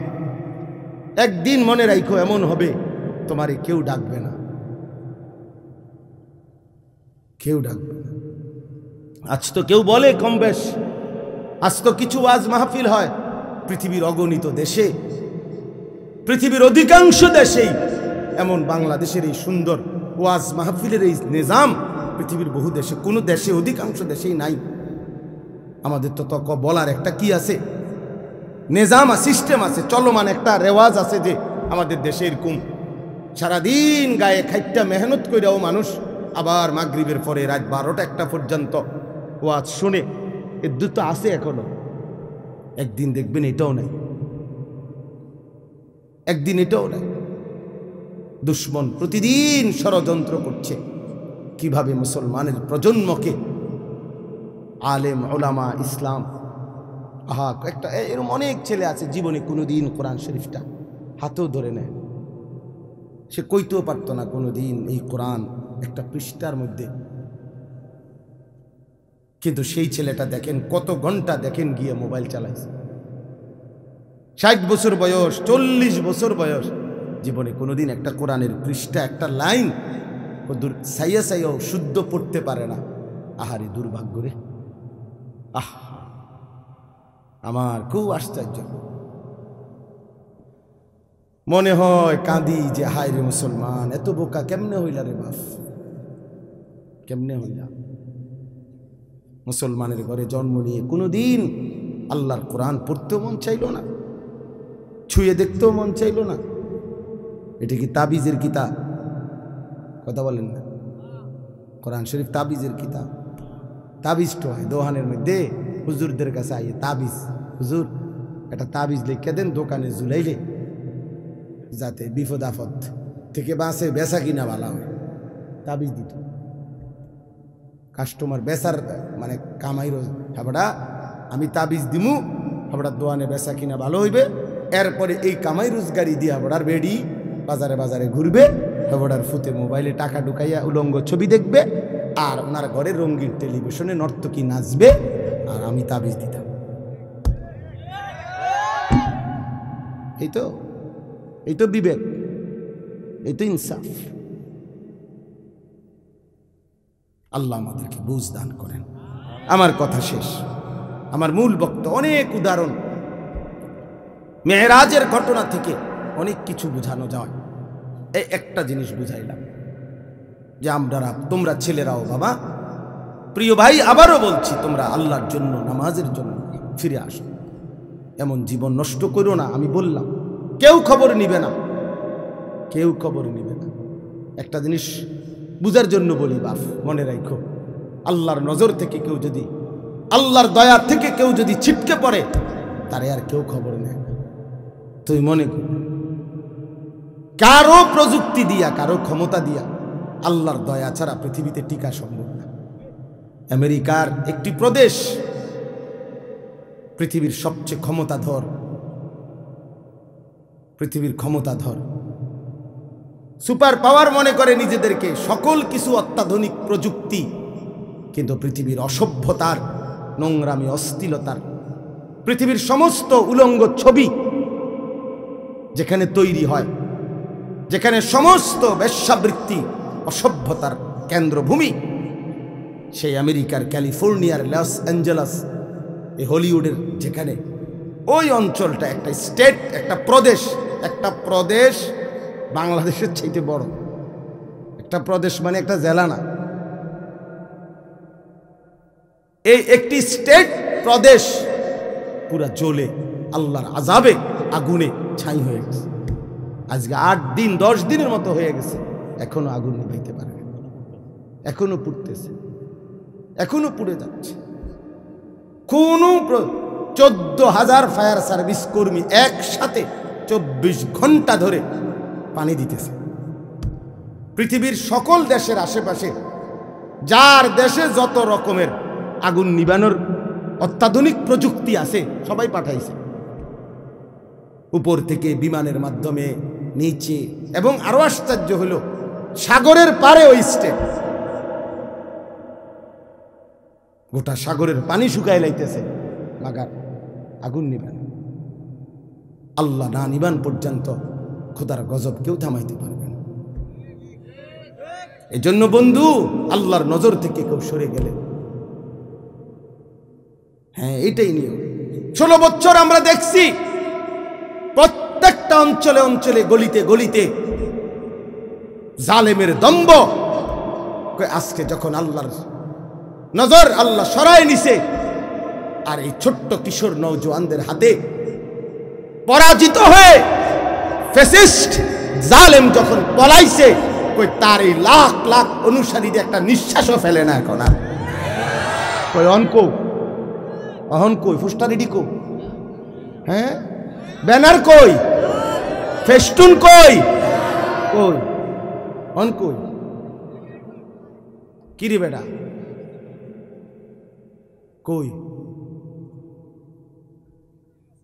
একদিন মনে রাখো এমন হবে তোমারে কেউ ডাকবে না, কেউ ডাকবে না। আজ তো কেউ বলে কম বেশ, আজ তো কিছু ওয়াজ মাহফিল হয় পৃথিবীর অগণিত দেশে, পৃথিবীর অধিকাংশ দেশেই এমন বাংলাদেশের এই সুন্দর ওয়াজ মাহফিলের এই নিজাম পৃথিবীর বহু দেশে, কোনো দেশে, অধিকাংশ দেশেই নাই। আমাদের তো তক বলার একটা কি আছে, নিজাম, সিস্টেম আছে, চলমান একটা রেওয়াজ আছে যে আমাদের দেশে এরকম সারাদিন গায়ে খাইটা মেহনত কইরাও মানুষ আবার মাগরিবের পরে রাত 12টা-1টা পর্যন্ত ওয়াজ শুনে, এর দুটো আছে এখনো। একদিন দেখবেন এটাও নাই, একদিন এটাও নাই। দুশ্মন প্রতিদিন ষড়যন্ত্র করছে কিভাবে মুসলমানের প্রজন্মকে, আলেম, ওলামা, ইসলাম, আহা একটা এরকম অনেক ছেলে আছে জীবনে কোনোদিন কোরআন শরীফটা হাতেও ধরে নেয়, সে কইতেও পারতো না কোনোদিন এই কোরআন একটা পৃষ্ঠার মধ্যে, কিন্তু সেই ছেলেটা দেখেন কত ঘন্টা দেখেন গিয়ে মোবাইল চালাইছে, 60 বছর বয়স, 40 বছর বয়স, জীবনে কোনোদিন একটা কোরআনের পৃষ্ঠা, একটা লাইন সাইয়া সাইয়াও শুদ্ধ পড়তে পারে না। আহারে দুর্ভাগ্য রে, আহ, আমার খুব আশ্চর্য মনে হয়, কাঁদি যে হায় রে মুসলমান, এত বোকা কেমনে হইলা রে বাপ, কেমনে হইলা? মুসলমানের ঘরে জন্ম নিয়ে কোনোদিন আল্লাহর কোরআন পড়তেও মন চাইল না, ছুঁয়ে দেখতেও মন চাইল না। এটা কি তাবিজের কিতাব? কথা বলেন না, কোরআন শরীফ তাবিজের কিতাব। তাবিজ তো হয় দোহানের মধ্যে, হুজুরদের কাছে আইয়ে তাবিজ, হুজুর একটা তাবিজ লিখে দেন দোকানে ঝুলাইলে যাতে বিপদ আপদ থেকে বাঁচে, বেচা কিনা ভালো হয়, তাবিজ দিত। কাস্টমার বেচার মানে কামাই রোজ, হাবড়া আমি তাবিজ দিমু, হাবড়ার দোয়ানে বেচা কিনা ভালো হইবে, এরপরে এই কামাই রোজগারি দিয়ে হাবড়ার বেডি বাজারে বাজারে ঘুরবে, হাবড়ার ফুতে মোবাইলে টাকা ঢুকাইয়া উলঙ্গ ছবি দেখবে, আর ওনার ঘরে রঙিন টেলিভিশনে নর্তকী নাচবে, আর আমি তাবিজ দিতাম। এই তো বিবেক, এই তো ইনসাফ। আল্লাহ আমাদেরকে বুঝ দান করেন। আমার কথা শেষ, আমার মূল বক্তব্য, অনেক উদাহরণ মেরাজের ঘটনা থেকে অনেক কিছু বোঝানো যায়। এই একটা জিনিস বুঝাইলাম যে তোমরা ছেলেরাও বাবা, প্রিয় ভাই, আবারও বলছি, তোমরা আল্লাহর জন্য, নামাজের জন্য ফিরে আসো, এমন জীবন নষ্ট করো না। আমি বললাম কেউ খবর নিবে না, কেউ খবর নিবে না। একটা জিনিস বুঝার জন্য বলি বাপ, মনে রাখো, আল্লাহর নজর থেকে কেউ যদি, আল্লাহর দয়া থেকে কেউ যদি ছিটকে পড়ে, তারে আর কেউ খবর নেয় না। তুই মনে কর, কারো প্রযুক্তি দিয়া, কারো ক্ষমতা দিয়া আল্লাহর দয়া ছাড়া পৃথিবীতে টিকা সম্ভব না। আমেরিকার একটি প্রদেশ পৃথিবীর সবচেয়ে ক্ষমতাধর, পৃথিবীর ক্ষমতাধর সুপার পাওয়ার মনে করে নিজেদেরকে, সকল কিছু অত্যাধুনিক প্রযুক্তি, কিন্তু পৃথিবীর অসভ্যতার, নোংরামি, অশ্লীলতার পৃথিবীর সমস্ত উলঙ্গ ছবি যেখানে তৈরি হয়, যেখানে সমস্ত বেশ্যাবৃত্তি অসভ্যতার কেন্দ্রভূমি, সেই আমেরিকার ক্যালিফোর্নিয়ার লস অ্যাঞ্জেলাস, এই হলিউডের যেখানে ওই অঞ্চলটা একটা স্টেট, একটা প্রদেশ বাংলাদেশের চাইতে বড়। একটা প্রদেশ মানে একটা জেলা না, এই একটি স্টেট প্রদেশ পুরা জ্বলে আল্লাহর আযাবে আগুনে ছাই হয়ে গেছে। আজকে 8 দিন 10 দিনের মতো হয়ে গেছে, এখনো আগুন নিভাইতে পারে না, এখনো পুড়তেছে, এখনো পুড়ে যাচ্ছে। কোন 14,000 ফায়ার সার্ভিস কর্মী একসাথে 24 ঘন্টা ধরে পানি দিতেছে। পৃথিবীর সকল দেশের আশেপাশে যার দেশে যত রকমের আগুন নিবানোর অত্যাধুনিক প্রযুক্তি আছে সবাই পাঠাইছে, উপর থেকে বিমানের মাধ্যমে, নিচে, এবং আরো আশ্চর্য হলো সাগরের পারে ওই স্টেট, গোটা সাগরের পানি শুকায় লাইতেছে, মাগার আগুন নিবান। আল্লাহ না নিবান পর্যন্ত খোদার গজব কেউ থামাইতে পারবে না। এই জন্য বন্ধু, আল্লাহর নজর থেকে কেউ সরে গেলে, হ্যাঁ এটাই নিয়ম। 16 বছর আমরা দেখছি প্রত্যেকটা অঞ্চলে অঞ্চলে, গলিতে গলিতে জালেমের দম্ভ। আজকে যখন আল্লাহর নজর আল্লাহ সরায় নিছে, আর এই ছোট্ট কিশোর নওজোয়ানদের হাতে পরাজিত হয়ে ফ্যাসিস্ট জালেম যখন পলাইছে, কই তার এই লাখ লাখ অনুসারীদের একটা নিঃশ্বাসও ফেলে না এখন আর। কই অনকো অহন কই ফুস্টারিডি কো, হ্যাঁ ব্যানার কই, ফেস্টুন কই, কই অন কই, কিরে বেটা কই?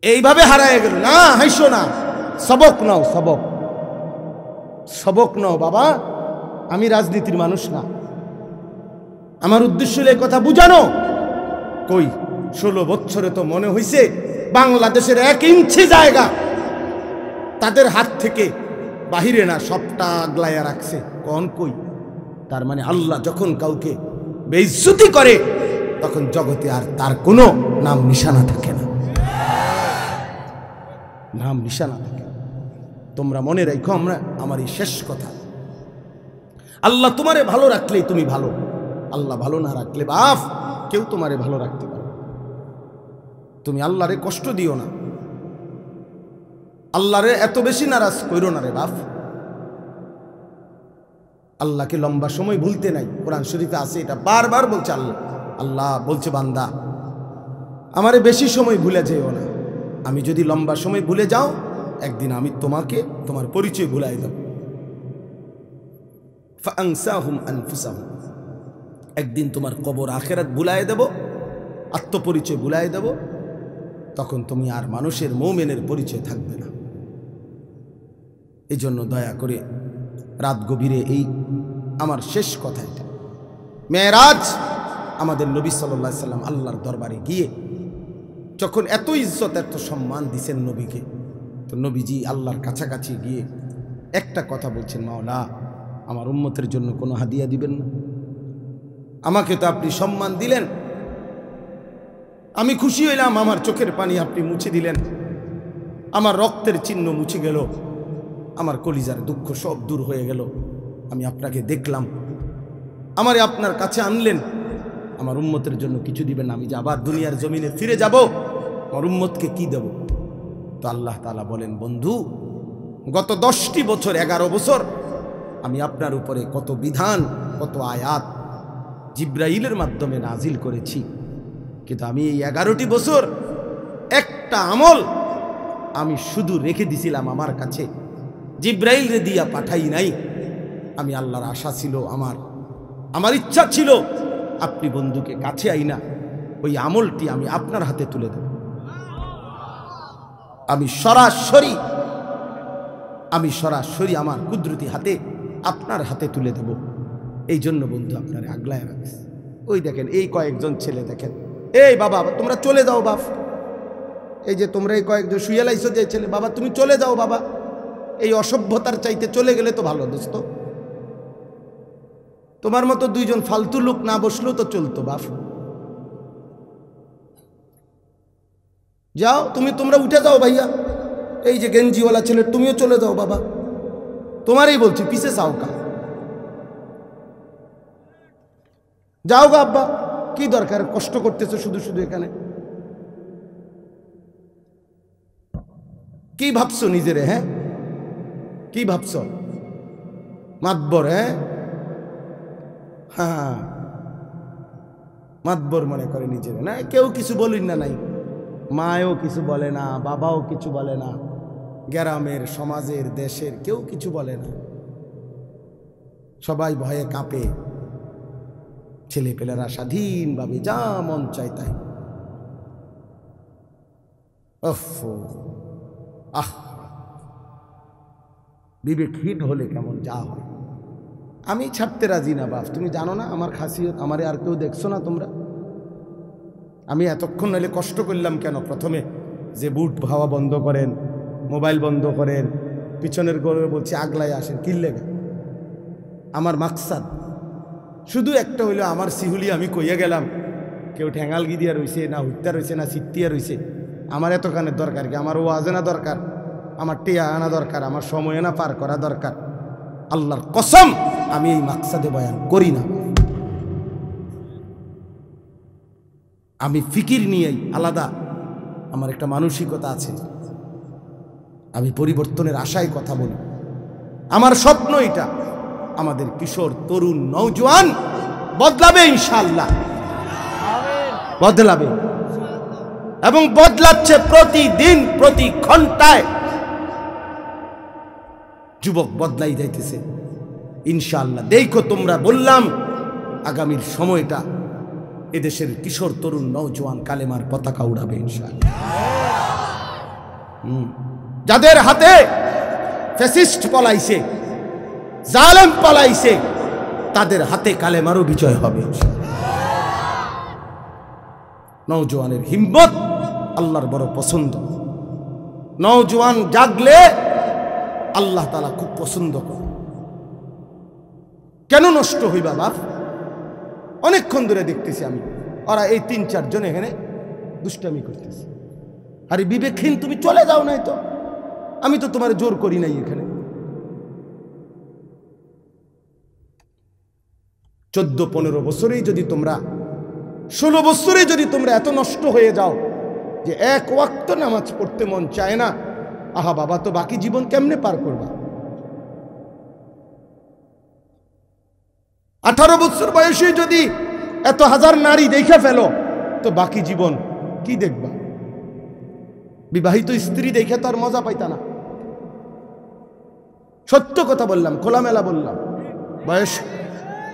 এইভাবে হারায় গেল না। হাইসো না, সবক নাও, সবক নাও বাবা। আমি রাজনীতির মানুষ না, আমার উদ্দেশ্য হলো এই কথা বুঝানো। কই 16 বছরে তো মনে হইছে বাংলাদেশের 1 ইঞ্চি জায়গা তাদের হাত থেকে বাহিরে না, সবটা আগলাইয়া রাখছে। কোন কই? তার মানে আল্লাহ যখন কাউকে বেইজ্জতি করে তখন জগতে আর তার কোনো নাম নিশানা থাকে না, নাম নিশানা থাকে। তোমরা মনে রাখো, আমার এই শেষ কথা, আল্লাহ তোমারে ভালো রাখলেই তুমি ভালো, আল্লাহ ভালো না রাখলে বাপ কেউ তোমারে ভালো রাখতে পারে। তুমি আল্লাহরে কষ্ট দিও না, আল্লাহরে এত বেশি নারাজ কইরো না রে বাপ। আল্লাহকে লম্বা সময় ভুলতে নাই, কোরআন শরীফে আছে, এটা বারবার বলছে আল্লাহ। আল্লাহ বলছে বান্দা আমারে বেশি সময় ভুলে যেও না, আমি যদি লম্বা সময় ভুলে যাও একদিন আমি তোমাকে তোমার পরিচয় ভুলাই দেব। ফাআনসাহুম আনফুসাহুম, একদিন তোমার কবর আখিরাত ভুলাই দেব, আত্মপরিচয় ভুলাই দেব, তখন তুমি আর মানুষের মুমিনের পরিচয় থাকবে না। এই জন্য দয়া করে রাত গভীরে এই আমার শেষ কথা, এটা মেরাজ, আমাদের নবী সাল্লাল্লাহু আলাইহি সাল্লাম আল্লাহর দরবারে গিয়ে যখন এত ইজ্জত এত সম্মান দিছেন নবীকে, তো নবীজি আল্লাহর কাছাকাছি গিয়ে একটা কথা বলছেন, মাওলা আমার উম্মতের জন্য কোনো হাদিয়া দিবেন না? আমাকে তো আপনি সম্মান দিলেন, আমি খুশি হইলাম, আমার চোখের পানি আপনি মুছে দিলেন, আমার রক্তের চিহ্ন মুছে গেল, আমার কলিজার দুঃখ সব দূর হয়ে গেল, আমি আপনাকে দেখলাম, আমারে আপনার কাছে আনলেন, আমার উম্মতের জন্য কিছু দিবেন না? আমি যে আবার দুনিয়ার জমিনে ফিরে যাব, আমার উম্মতকে কি দেব? তো আল্লাহ তাআলা বলেন, বন্ধু গত 10টি বছর 11 বছর আমি আপনার উপরে কত বিধান কত আয়াত জিব্রাইলের মাধ্যমে নাজিল করেছি, কিন্তু আমি এই 11টি বছর একটা আমল আমি শুধু রেখে দিছিলাম আমার কাছে, জিব্রাইল রে দিয়া পাঠাই নাই। আমি আল্লাহর আশা ছিল, আমার ইচ্ছা ছিল আপনি বন্ধুকে কাছে আইনা ওই আমলটি আমি আপনার হাতে তুলে দেব, আমি সরাসরি আমার কুদরতি হাতে আপনার হাতে তুলে দেব। এই জন্য বন্ধু আপনার আগলায় রাখছে। ওই দেখেন এই কয়েকজন ছেলে, দেখেন এই বাবা তোমরা চলে যাও বাপ, এই যে তোমরা এই কয়েকজন শুয়ে লাইছো যে ছেলে, বাবা তুমি চলে যাও বাবা, এই অসভ্যতার চাইতে চলে গেলে তো ভালো দোস্ত। তোমার মতো দুইজন ফালতু লোক না বসলেও তো চলতো বাপ। যাও তোমরা উঠে যাও ভাইয়া, এই যে গেঞ্জিওয়ালা ছেলে তুমিও চলে যাও বাবা, তোমারই বলছি, পিছে চাও কা, যাও গা আব্বা, কি দরকার কষ্ট করতেছো শুধু শুধু এখানে, কি ভাবছো নিজেরে? হ্যাঁ কি ভাবছো? মাতবর? হ্যাঁ মাতবর মনে করে নিজেরে না, কেউ কিছু বলিন না, নাই মায়ও কিছু বলে না, বাবাও কিছু বলে না, গ্রামের সমাজের দেশের কেউ কিছু বলে না, সবাই ভয়ে কাঁপে, ছেলেপেলেরা স্বাধীনভাবে যা মন চায় তাই। বিবেকহীন হলে কেমন যা হয়। আমি ছাড়তে রাজি না বাপ, তুমি জানো না আমার খাসিয়ত, আমারে আর কেউ দেখছো না তোমরা, আমি এতক্ষণ নাইলে কষ্ট করলাম কেন? প্রথমে যে বুট হাওয়া বন্ধ করেন, মোবাইল বন্ধ করেন, পিছনের গড়ে বলছি আগলায় আসেন, কিল্লেগা আমার মাকসাদ শুধু একটা হইলো, আমার সিহুলি আমি কইয়া গেলাম, কেউ ঠ্যাঙালগি দিয়া রইছে না, হুত্যা রইছে না, সিট্টিয়া রইছে, আমার এত কানের দরকার কি? আমার ও আজনা দরকার, আমার টিয়া আনা দরকার, আমার সময় না পার করা দরকার। আল্লাহর কসম আমি এই মাকসাদে বয়ান করি না, আমি ফিকির নিয়েই আলাদা, আমার একটা মানসিকতা আছে, আমি পরিবর্তনের আশায় কথা বলি। আমার স্বপ্ন এটা, আমাদের কিশোর তরুণ নওজোয়ান বদলাবে ইনশাআল্লাহ, বদলাবে এবং বদলাচ্ছে প্রতিদিন, প্রতি ঘন্টায় যুবক বদলাই যাইতেছে ইনশাআল্লাহ। দেখো তোমরা, বললাম আগামীর সময়টা এদেশের কিশোর তরুণ নওজোয়ান কালেমার পতাকা উড়াবে ইনশাআল্লাহ। যাদের হাতে ফ্যাসিস্ট পলাইছে, জালেম পলাইছে, তাদের হাতে কালেমারও বিজয় হবে। নওজোয়ানের হিম্মত আল্লাহর বড় পছন্দ, নওজোয়ান জাগলে আল্লাহ তাআলা খুব পছন্দ করে। কেন নষ্ট হইবা বাপ? অনেকক্ষণ ধরে দেখতেছি আমি, ওরা এই 3-4 জন এখানে দুষ্টামি করতেছে। আরে বিবেকহীন, তুমি চলে যাও নাই তো, আমি তো তোমার জোর করি নাই এখানে। 14-15 বছরেই যদি তোমরা, 16 বছরে যদি তোমরা এত নষ্ট হয়ে যাও যে এক ওয়াক্ত নামাজ পড়তে মন চায় না, আহা বাবা, তো বাকি জীবন কেমনে পার করবা? 18 বছর বয়সে যদি এত হাজার নারী দেখে ফেলো, তো বাকি জীবন কি দেখবা? বিবাহিত স্ত্রী দেখে তো আর মজা পাইতা না। সত্য কথা বললাম, খোলামেলা বললাম।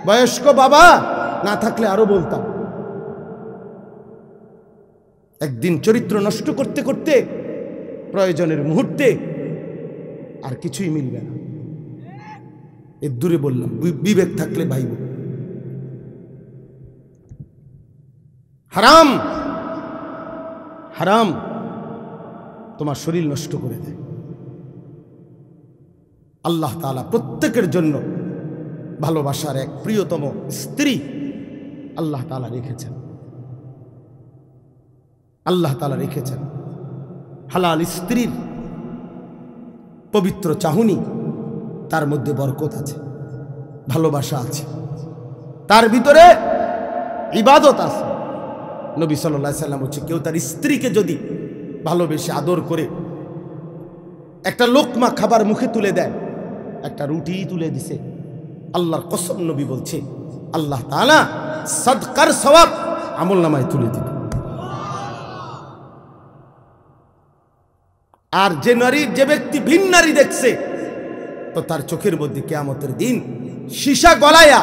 বয়স্ক বাবা না থাকলে আরো বলতাম। একদিন চরিত্র নষ্ট করতে করতে প্রয়োজনের মুহূর্তে আর কিছুই মিলবে না। এর দূরে বললাম, বিবেক থাকলে ভাইব। হারাম হারাম তোমার শরীর নষ্ট করে দেয়। আল্লাহ তাআলা প্রত্যেকের জন্য ভালোবাসার এক প্রিয়তম স্ত্রী আল্লাহ তাআলা রেখেছেন। আল্লাহ তাআলা রেখেছেন হালাল স্ত্রীর পবিত্র চাহনি, তার মধ্যে বরকত আছে, ভালোবাসা আছে, তার ভিতরে ইবাদত আছে। নবী সাল্লাল্লাহু আলাইহি সাল্লাম হচ্ছে, কেউ তার স্ত্রীকে যদি ভালোবেসে আদর করে একটা লোকমা খাবার মুখে তুলে দেয়, একটা রুটি তুলে দিছে, আল্লাহর কসম নবী বলছে আল্লাহ তাআলা সাদকার সওয়াব আমলনামায় তুলে দিবে। আর যে ব্যক্তি ভিন নারী দেখছে, তো তার চোখের মধ্যে কিয়ামতের দিন সীসা গলায়া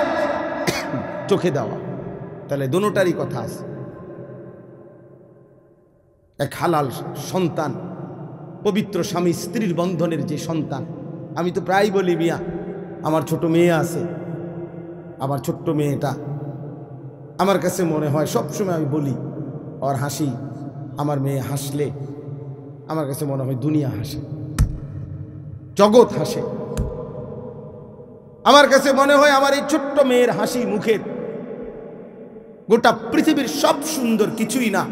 চোখে দেওয়া। তাহলে দুটোটারই কথা আছে। এক হালাল সন্তান, পবিত্র স্বামী স্ত্রীর বন্ধনের যে সন্তান, আমি তো প্রায় বলি মিয়া, আমার ছোট মেয়ে আছে, আমার ছোট্ট মেয়েটা আমার কাছে মনে হয় সবসময় আমি বলি, ওর হাসি, আমার মেয়ে হাসলে আমার কাছে মনে হয় দুনিয়া হাসে, জগৎ হাসে। আমার কাছে মনে হয় আমার এই ছোট্ট মেয়ের হাসি মুখের গোটা পৃথিবীর সব সুন্দর কিছুই না,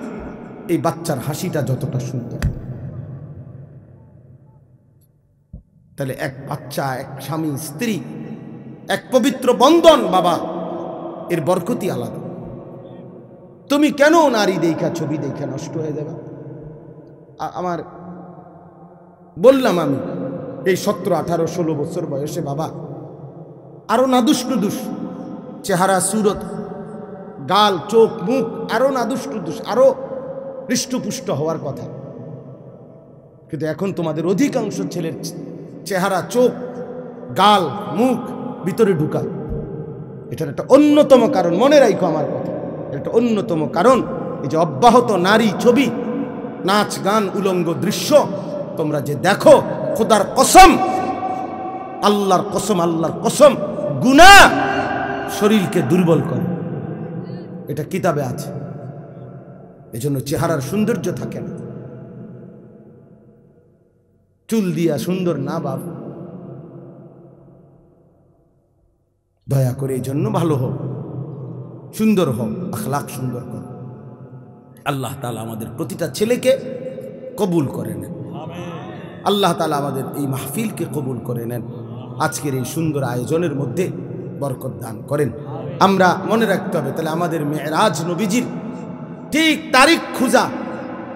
এই বাচ্চার হাসিটা যতটা সুন্দর। তাহলে এক বাচ্চা, এক স্বামী স্ত্রী, এক পবিত্র বন্ধন, বাবা, এর বরকতই আলাদা। তুমি কেন নারী দেখা, ছবি দেখা নষ্ট হয়ে যাবে? আমার বললাম, আমি এই 17-18-16 বছর বয়সে বাবা আরো নাদুস নুদুস চেহারা, সুরত, গাল, চোখ, মুখ আরো নাদুস নুদুস, আরো হৃষ্টপুষ্ট হওয়ার কথা। কিন্তু এখন তোমাদের অধিকাংশ ছেলের চেহারা, চোখ, গাল, মুখ ভিতরে ঢুকায়। এটার একটা অন্যতম কারণ, মনে রাখো আমার কথা, একটা অন্যতম কারণ এই যে অব্যাহত নারী ছবি, নাচ, গান, উলঙ্গ দৃশ্য তোমরা যে দেখো, খোদার কসম, আল্লাহর কসম, আল্লাহর কসম, গুনাহ শরীরকে দুর্বল করে। এটা কিতাবে আছে। এজন্য চেহারার সৌন্দর্য থাকে না। চুল দিয়া সুন্দর না বাপ, দয়া করে এই জন্য ভালো হোক, সুন্দর হোক, আখলাক সুন্দর করো। আল্লাহ তাআলা আমাদের প্রতিটা ছেলেকে কবুল করে নেন। আল্লাহ তাআলা আমাদের এই মাহফিলকে কবুল করে নেন। আজকের এই সুন্দর আয়োজনের মধ্যে বরকত দান করেন। আমরা মনে রাখতে হবে, তাহলে আমাদের মেরাজ নবীজির ঠিক তারিখ খোঁজা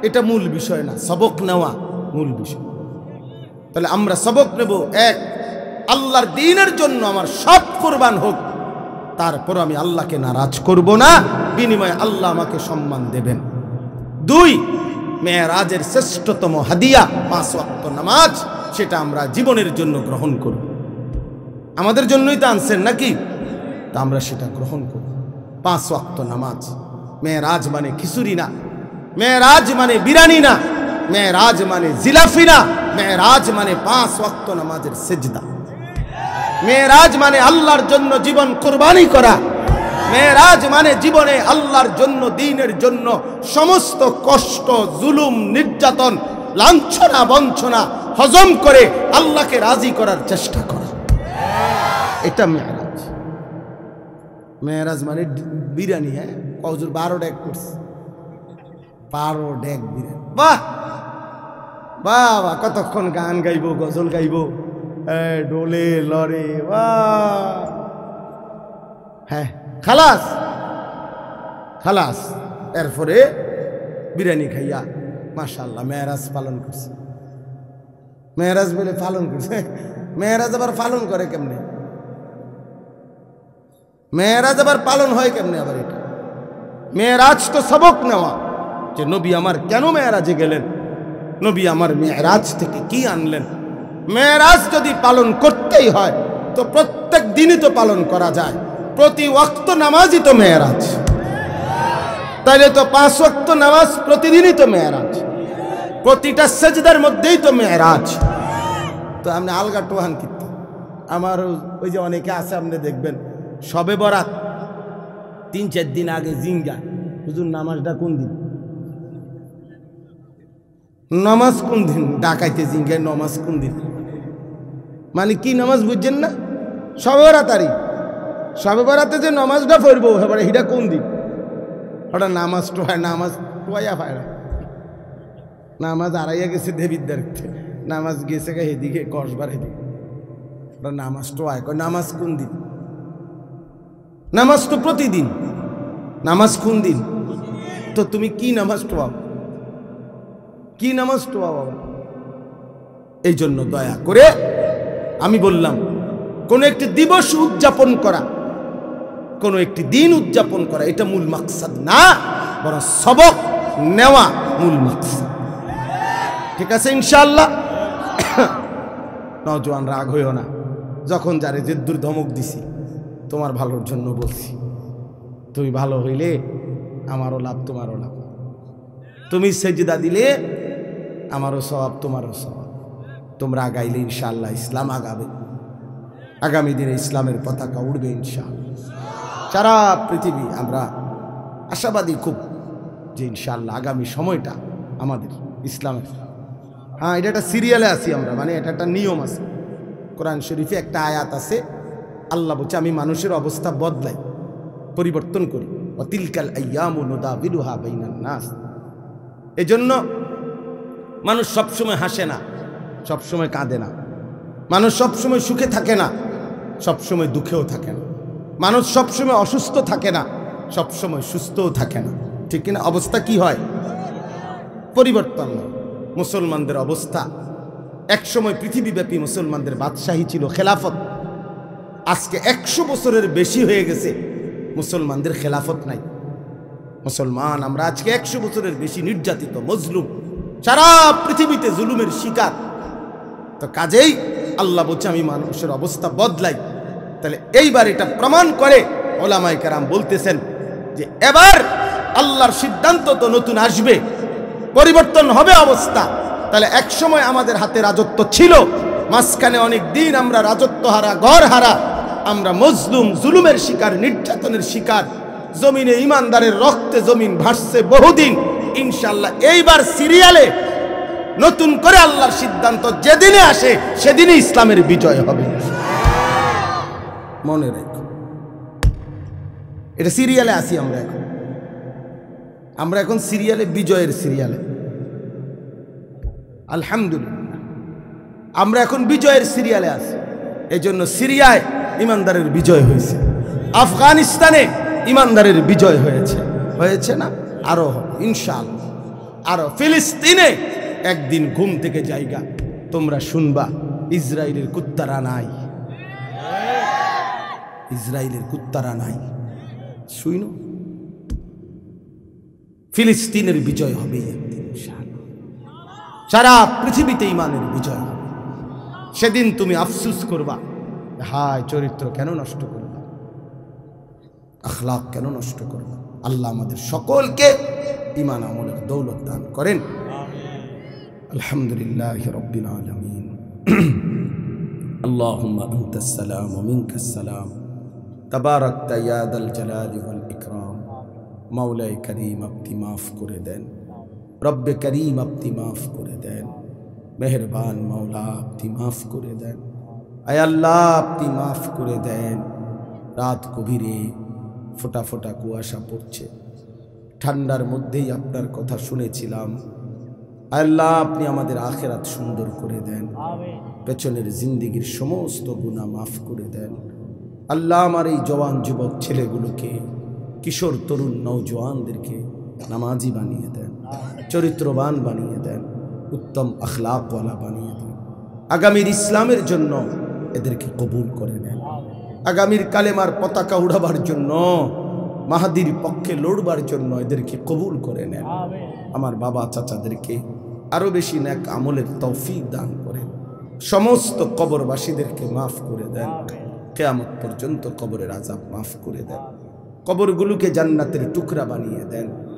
এটা মূল বিষয় না, সবক নেওয়া মূল বিষয়। তাহলে আমরা সবক নেব, এক, আল্লাহর দ্বীনের জন্য আমার সব কুরবান হোক, তারপর আমি আল্লাহকে নারাজ করব না, বিনিময়ে আল্লাহ আমাকে সম্মান দেবেন। দুই, মেরাজের শ্রেষ্ঠতম হাদিয়া 5 ওয়াক্ত নামাজ, সেটা আমরা জীবনের জন্য গ্রহণ করব। আমাদের জন্যই তো আনছেন নাকি, তা আমরা সেটা গ্রহণ করব। 5 ওয়াক্ত নামাজ। মেরাজ মানে খিচুড়ি না, মেরাজ মানে বিরিয়ানি না, মেরাজ মানে জিলাফি না, মেরাজ মানে 5 ওয়াক্ত নামাজের সিজদা। মেরাজ মানে আল্লাহর জন্য জীবন কুরবানি করা। মেরাজ মানে জীবনে আল্লাহর জন্য, দ্বীনের জন্য সমস্ত কষ্ট, জুলুম, নির্যাতন, লাঞ্ছনা, বঞ্চনা হজম করে আল্লাহকে রাজি করার চেষ্টা করা, এটা মেরাজ। মেরাজ মানে বিরিয়ানি। হ্যাঁ, হুজুর 12 ডেক করছে, 12 ডেক বিরিয়ানি। বাহ বাবা, কতক্ষণ গান গাইব, গজল গাইব, ডোলে লড়ে, বাহ। হ্যাঁ, খালাস খালাস। এরপরে বিরিয়ানি খাইয়া মাশাআল্লাহ মেরাজ পালন করছে। মেরাজ বলে পালন করছে, মেরাজ আবার পালন করে কেমনে? মেরাজ আবার পালন হয় কেমনে? আবার এটা মেরাজ তো সবক নেওয়া, যে নবী আমার কেন মেরাজে গেলেন, নবী আমার মেরাজ থেকে কি আনলেন। মেরাজ যদি পালন করতেই হয় তো প্রত্যেক দিনই তো পালন করা যায়, প্রতি ওয়াক্ত নামাজই তো মেরাজ। তাইলে তো 5 ওয়াক্ত নামাজ প্রতিদিনই তো মেরাজ, প্রতিটা সেজদার মধ্যেই তো মেরাজ। তো আপনি আলগা টোহান কিন্তু আমার ওই যে অনেকে আছে, আপনি দেখবেন সবে বরাত 3-4 দিন আগে জিঙ্গা, হুজুর নামাজটা কোন দিন, নামাজ কোন দিন, ডাকাইতে জিঙ্গায় নামাজ কোন দিন, মানে কি নামাজ বুঝছেন না? সবে বরাতারি, সবে বরাতে যে নামাজটা পড়বো এবারে হিটা কোন দিন, ওটা নামাজ টোহায়, নামাজ টোয়া পায় না, নামাজ আড়াইয়া গেছে দেবীর দেখতে, নামাজ গেছে গা এদিকে কসবার এদিকে, ওটা নামাজ টোয়ায়। নামাজ কোন দিন? নামাজ তো প্রতিদিন, নামাজ কোন দিন? তো তুমি কি নামাজ টোয়াও, কি নামাজ টোয়াও বাবা? এই জন্য দয়া করে আমি বললাম, কোন একটি দিবস উদযাপন করা, কোন একটি দিন উদযাপন করা এটা মূল মাকসাদ না, বরং সবক নেওয়া মূল মাকসাদ। ঠিক আছে ইনশাআল্লাহ? নওজোয়ান রাগ হইও না, যখন যারে যে ধমক দিছি তোমার ভালোর জন্য বলছি। তুমি ভালো হইলে আমারও লাভ, তোমারও লাভ। তুমি সেজদা দিলে আমারও সওয়াব, তোমারও সওয়াব। তোমরা আগাইলে ইনশাআল্লাহ ইসলাম আগাবে, আগামী দিনে ইসলামের পতাকা উড়বে ইনশাআল্লাহ। সারা পৃথিবী আমরা আশাবাদী খুব, যে ইনশাআল্লাহ আগামী সময়টা আমাদের ইসলামের হ্যাঁ, এটা একটা সিরিয়ালে আছি আমরা, মানে এটা একটা নিয়ম আছে। কোরআন শরীফে একটা আয়াত আছে, আল্লাহ বলছে আমি মানুষের অবস্থা বদলাই, পরিবর্তন করি। ওয়াতিলকাল আইয়ামু নুদাবিলুহা বাইনান নাস। এজন্য মানুষ সবসময় হাসে না, সবসময় কাঁদে না। মানুষ সবসময় সুখে থাকে না, সবসময় দুঃখেও থাকে না। মানুষ সবসময় অসুস্থ থাকে না, সবসময় সুস্থও থাকে না। ঠিক কিনা? অবস্থা কি হয়? পরিবর্তন হয়। মুসলমানদের অবস্থা, একসময় পৃথিবীব্যাপী মুসলমানদের বাদশাহী ছিল, খেলাফত। আজকে 100 বছরের বেশি হয়ে গেছে মুসলমানদের খেলাফত নাই। মুসলমান আমরা আজকে 100 বছরের বেশি নির্যাতিত, মজলুম, সারা পৃথিবীতে জুলুমের শিকার। তো কাজেই আল্লাহ বলছে আমি মানুষের অবস্থা বদলাই। তাহলে এইবার এটা প্রমাণ করে ওলামায়ে কেরাম বলতেছেন যে এবার আল্লাহর সিদ্ধান্ত তো নতুন আসবে, পরিবর্তন হবে অবস্থা। তাহলে একসময় আমাদের হাতে রাজত্ব ছিল, মাঝখানে অনেক দিন আমরা রাজত্ব হারা, ঘর হারা, আমরা মজলুম, জুলুমের শিকার, নির্যাতনের শিকার। জমিনে ইমানদারের রক্তে জমিন ভাসছে বহুদিন। ইনশাআল্লাহ এইবার সিরিয়ালে নতুন করে আল্লাহর সিদ্ধান্ত যেদিনে আসে সেদিনই ইসলামের বিজয় হবে। মনে রেখো, এটা সিরিয়ালে আসি আমরা এখন সিরিয়ালে, বিজয়ের সিরিয়ালে। আলহামদুলিল্লাহ আমরা এখন বিজয়ের সিরিয়ালে আছি। এই জন্য সিরিয়ায় ইমানদারের বিজয় হয়েছে, আফগানিস্তানে ইমানদারের বিজয় হয়েছে না? আরো হবে ইনশাআল্লাহ। আরো ফিলিস্তিনে একদিন ঘুম থেকে জায়গা তোমরা শুনবা ইসরায়েলের কুত্তারা নাই, ইসরায়েলের কুত্তারা নাই। শুইনো, ফিলিস্তিনের বিজয় হবে একদিন ইনশাআল্লাহ। সারা পৃথিবীতে ইমানের বিজয় হবে। সেদিন তুমি আফসোস করবা, হায় চরিত্র কেন নষ্ট করবা, আখলাক কেন নষ্ট করবা। আল্লাহ আমাদের সকলকে ঈমান আমলের দৌলত দান করেন। আলহামদুলিল্লাহি রাব্বিল আলামিন। আল্লাহুম্মা আনতাস সালাম ওয়া মিনকাস সালাম, তাবারাকতা ইয়া যাল জালালি ওয়াল ইকরাম। মাওলায়ে করিম আপনি মাফ করে দেন, রব্বে করিম আপনি মাফ করে দেন, মেহেরবান মাওলা আপনি মাফ করে দেন। আয় আল্লাহ আপনি মাফ করে দেন। রাত গভীরে ফোঁটা ফোঁটা কুয়াশা পড়ছে, ঠান্ডার মধ্যেই আপনার কথা শুনেছিলাম। আল্লাহ আপনি আমাদের আখিরাত সুন্দর করে দেন, পেছনের জিন্দেগির সমস্ত গুনাহ মাফ করে দেন। আল্লাহ আমার এই জওয়ান যুবক ছেলেগুলোকে, কিশোর তরুণ নওজওয়ানদেরকে নামাজি বানিয়ে দেন, চরিত্রবান বানিয়ে দেন, উত্তম আখলাকওয়ালা বানিয়ে দেন। আগামীর ইসলামের জন্য এদেরকে কবুল করে নেন। আগামীর কালেমার পতাকা উড়াবার জন্য, মাহাদির পক্ষে লড়বার জন্য এদেরকে কবুল করে নেন। আমার বাবা চাচাদেরকে আরো বেশি নেক আমলের তৌফিক দান করেন। সমস্ত কবরবাসীদেরকে মাফ করে দেন। কিয়ামত পর্যন্ত কবরের আযাব মাফ করে দেন। কবরগুলোকে জান্নাতের টুকরা বানিয়ে দেন।